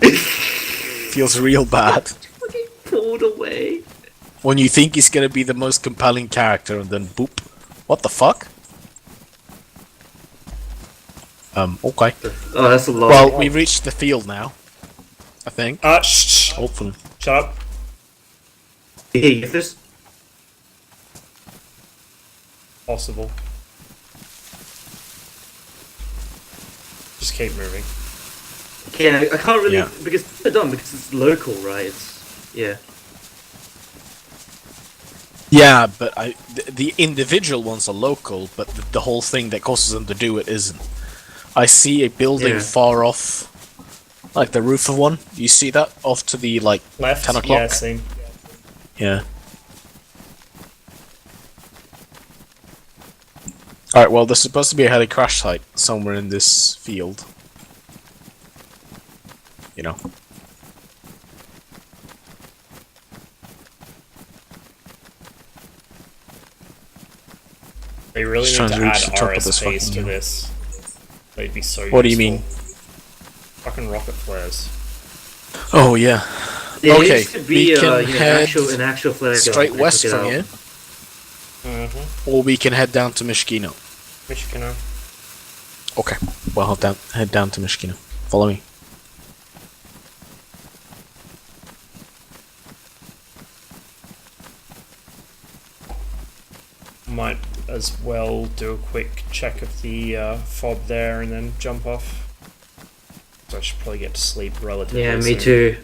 Feels real bad fucking pulled away. when you think he's gonna be the most compelling character, and then boop. What the fuck? Okay. Oh, that's a lot. Well, we've reached the field now. I think. Shh. Hopefully. Shut up. Hey, you get this? Possible. Just keep moving. Yeah, I can't really Yeah. because they're done because it's local, right? It's yeah. Yeah, but the individual ones are local, but the whole thing that causes them to do it isn't. I see a building Yeah. far off, like the roof of one. Do you see that off to the like Left? 10 o'clock? Yeah, same. Yeah. Alright, well, there's supposed to be a heli crash site somewhere in this field. You know. They really Just need trying to to reach add the top of this RSPs fucking to hill. this. They'd be so What do you useful. mean? Fucking rocket flares. Oh, yeah. There Okay, used to be we can head an actual flare gun. Straight I west took it from out. here, Mm-hmm. or we can head down to Mishkino. Michigan. Okay, well, head down to Mishkino. Follow me. Might as well do a quick check of the fob there and then jump off. So I should probably get to sleep relatively Yeah, me soon. too.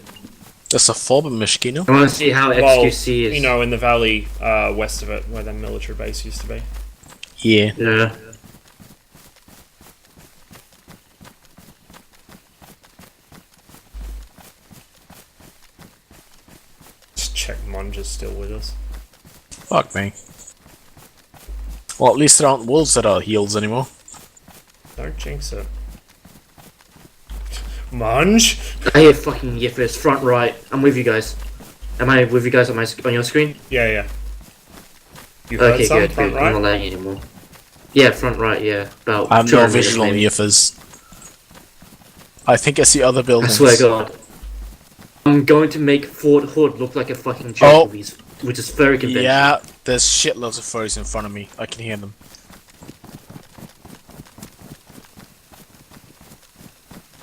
There's a fob in Mishkino. I want to see how Well, XQC is. you know, in the valley west of it, where the military base used to be. Yeah. Yeah. check Munge is still with us. Fuck me. Well, at least there aren't wolves that are heals anymore. Don't jinx it. Munge? I hear fucking yiffers, front right. I'm with you guys. Am I with you guys on your screen? Yeah. You heard Okay, some good, front good. I'm not right? lagging anymore. Yeah, front right, yeah. About I have no 200 meters visual on maybe. EFs. I think I see other I buildings. swear to God. I'm going to make Fort Hood look like a fucking Oh. joke, which is very convincing. Yeah, there's shitloads of furries in front of me. I can hear them.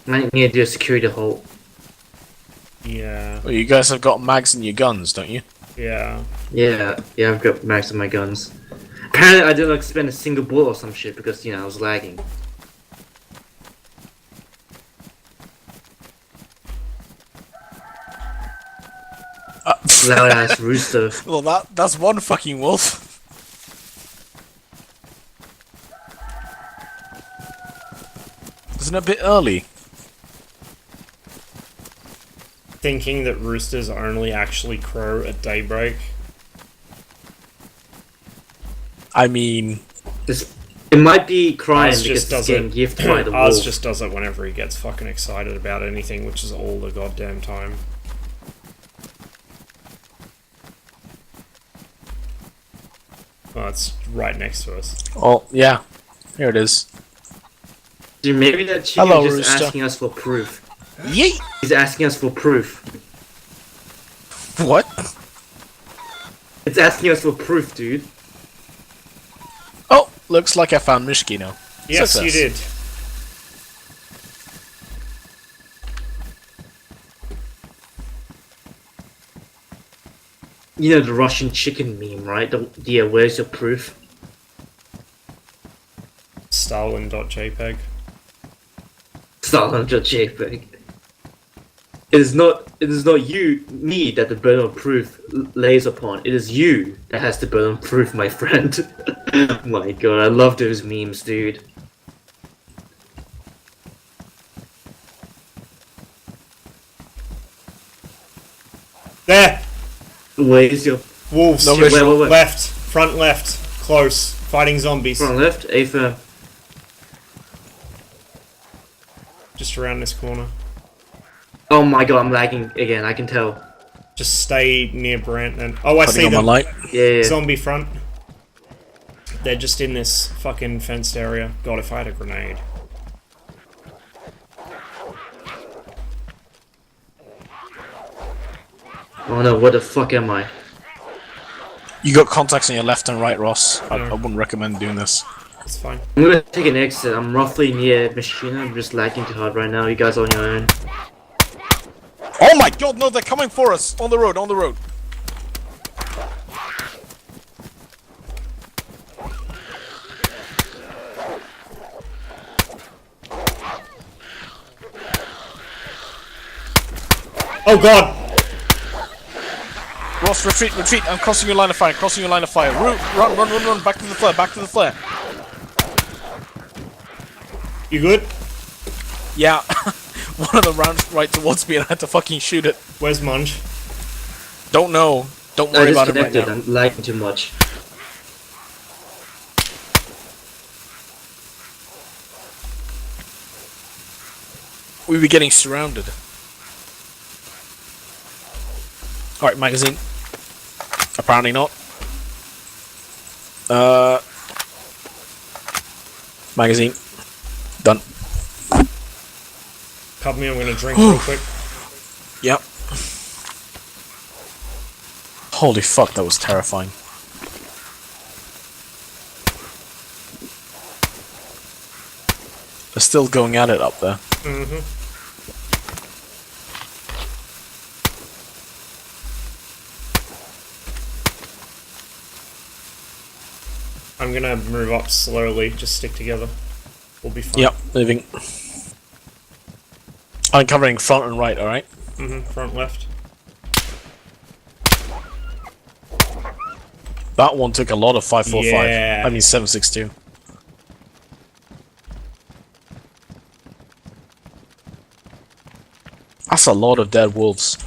I need to do a security halt. Yeah. Well, you guys have got mags in your guns, don't you? Yeah. Yeah, I've got max on my guns. Apparently I didn't expend a single bullet or some shit because, you know, I was lagging. Loud ass rooster. Well, that's one fucking wolf. Isn't it a bit early? Thinking that roosters only actually crow at daybreak. I mean, It might be crying Ours because just it's does getting it. gifted by the Ours wolf. just does it whenever he gets fucking excited about anything, which is all the goddamn time. Oh, it's right next to us. oh yeah, here it is. Dude, maybe that chicken Hello, is just rooster. asking us for proof. Yeet! He's asking us for proof. What? It's asking us for proof, dude. Oh, looks like I found Mishkino. Yes, Success. you did. You know the Russian chicken meme, right? Yeah, where's your proof? Stalin.jpg. Stalin.jpg. It is not me that the burden of proof lays upon. It is you that has the burden of proof, my friend. Oh my god, I love those memes, dude. There! Where's your Wolves! No Wait, visual. wait, wait. Left! Front left! Close. Fighting zombies. front left? A firm. Just around this corner. Oh my god, I'm lagging again, I can tell. Just stay near Brent and... Oh, I Putting see on my them! light. Yeah. Zombie front. They're just in this fucking fenced area. God, if I had a grenade. Oh no, what the fuck am I? You got contacts on your left and right, Ross. I Yeah. wouldn't recommend doing this. It's fine. I'm gonna take an exit. I'm roughly near Machina. I'm just lagging too hard right now. You guys are on your own. Oh my god, no, they're coming for us! On the road, on the road. Oh god! Ross, retreat, retreat. I'm crossing your line of fire, crossing your line of fire. Run, run, run, run. Back to the flare, back to the flare. You good? Yeah. One of them ran right towards me and I had to fucking shoot it. Where's Munge? Don't know. Don't I worry about it right disconnected. now. I'm lagging too much. We were getting surrounded. Alright, magazine. Apparently not. Magazine. Done. Cover me, I'm gonna drink real quick. Yep. Holy fuck, that was terrifying. They're still going at it up there. Mm-hmm. I'm gonna move up slowly, just stick together. We'll be fine. Yep, moving. I'm covering front and right, alright? Mm-hmm, front left. That one took a lot of 545. Yeah. I mean 762. That's a lot of dead wolves.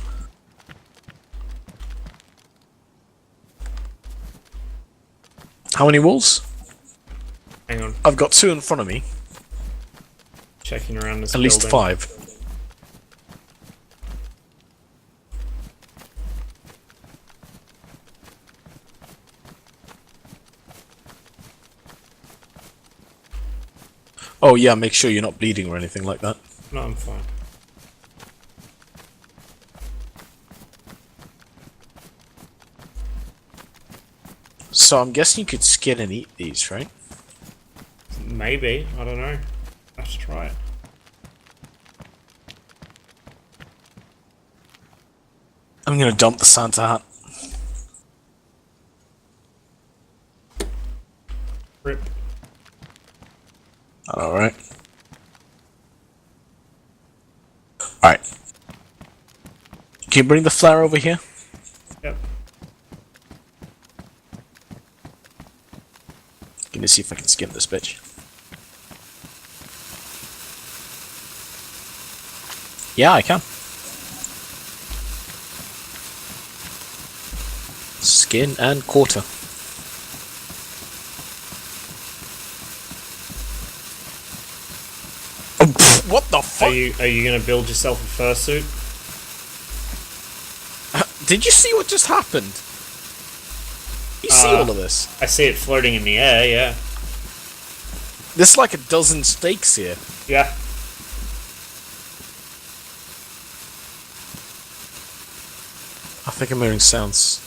How many wolves? Hang on, I've got 2 in front of me. checking around this At least building. 5. Oh yeah, make sure you're not bleeding or anything like that. No, I'm fine. So I'm guessing you could skin and eat these, right? Maybe, I don't know. Let's try it. I'm gonna dump the Santa hat. Rip. Alright. Alright. Can you bring the flare over here? Yep. Gonna see if I can skin this bitch. Yeah, I can. Skin and quarter. Oh, pff, what the Are fuck? you gonna build yourself a fursuit? Did you see what just happened? You see all of this? I see it floating in the air. Yeah. There's like a dozen stakes here. Yeah. I think I'm hearing sounds.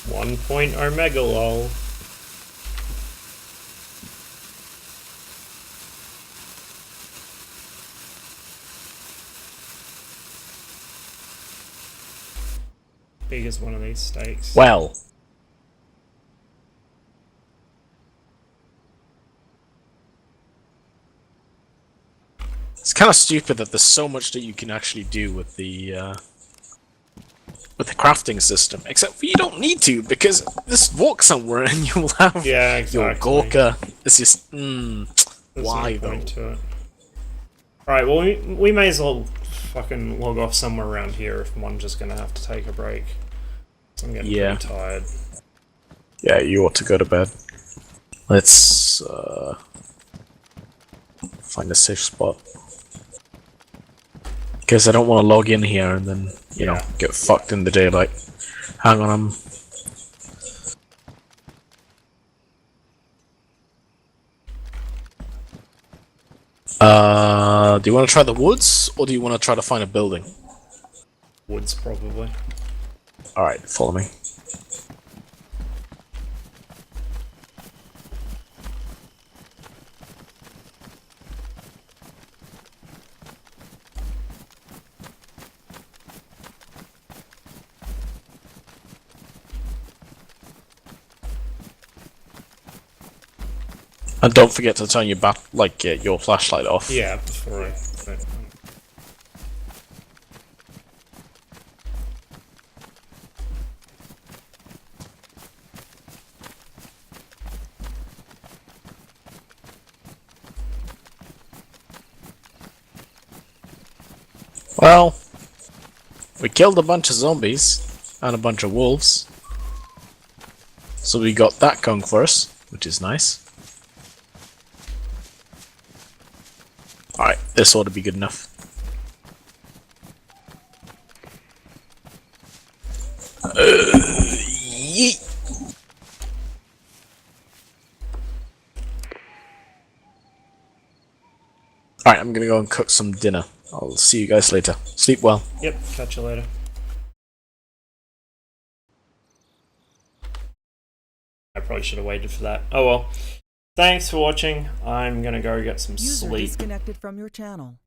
One point Omega lol. Big as one of these stakes. Well. It's kind of stupid that there's so much that you can actually do with the crafting system. Except for you don't need to, because just walk somewhere and you'll have Yeah, your exactly. Gorka. It's just, There's why no though? point to it. Alright, well, we may as well fucking log off somewhere around here if I'm just gonna have to take a break. So I'm getting Yeah. pretty tired. Yeah, you ought to go to bed. Let's find a safe spot. Because I don't want to log in here and then, you know, Yeah. get fucked in the daylight. Hang on, do you want to try the woods, or do you want to try to find a building? Woods, probably. Alright, follow me. And don't forget to turn your your flashlight off. Yeah, before I... Well, we killed a bunch of zombies and a bunch of wolves. So we got that going for us, which is nice. Alright, this ought to be good enough. Yeet. Alright, I'm gonna go and cook some dinner. I'll see you guys later. Sleep well. Yep, catch you later. I probably should have waited for that. Oh well. Thanks for watching. I'm gonna go get some User sleep. disconnected from your channel.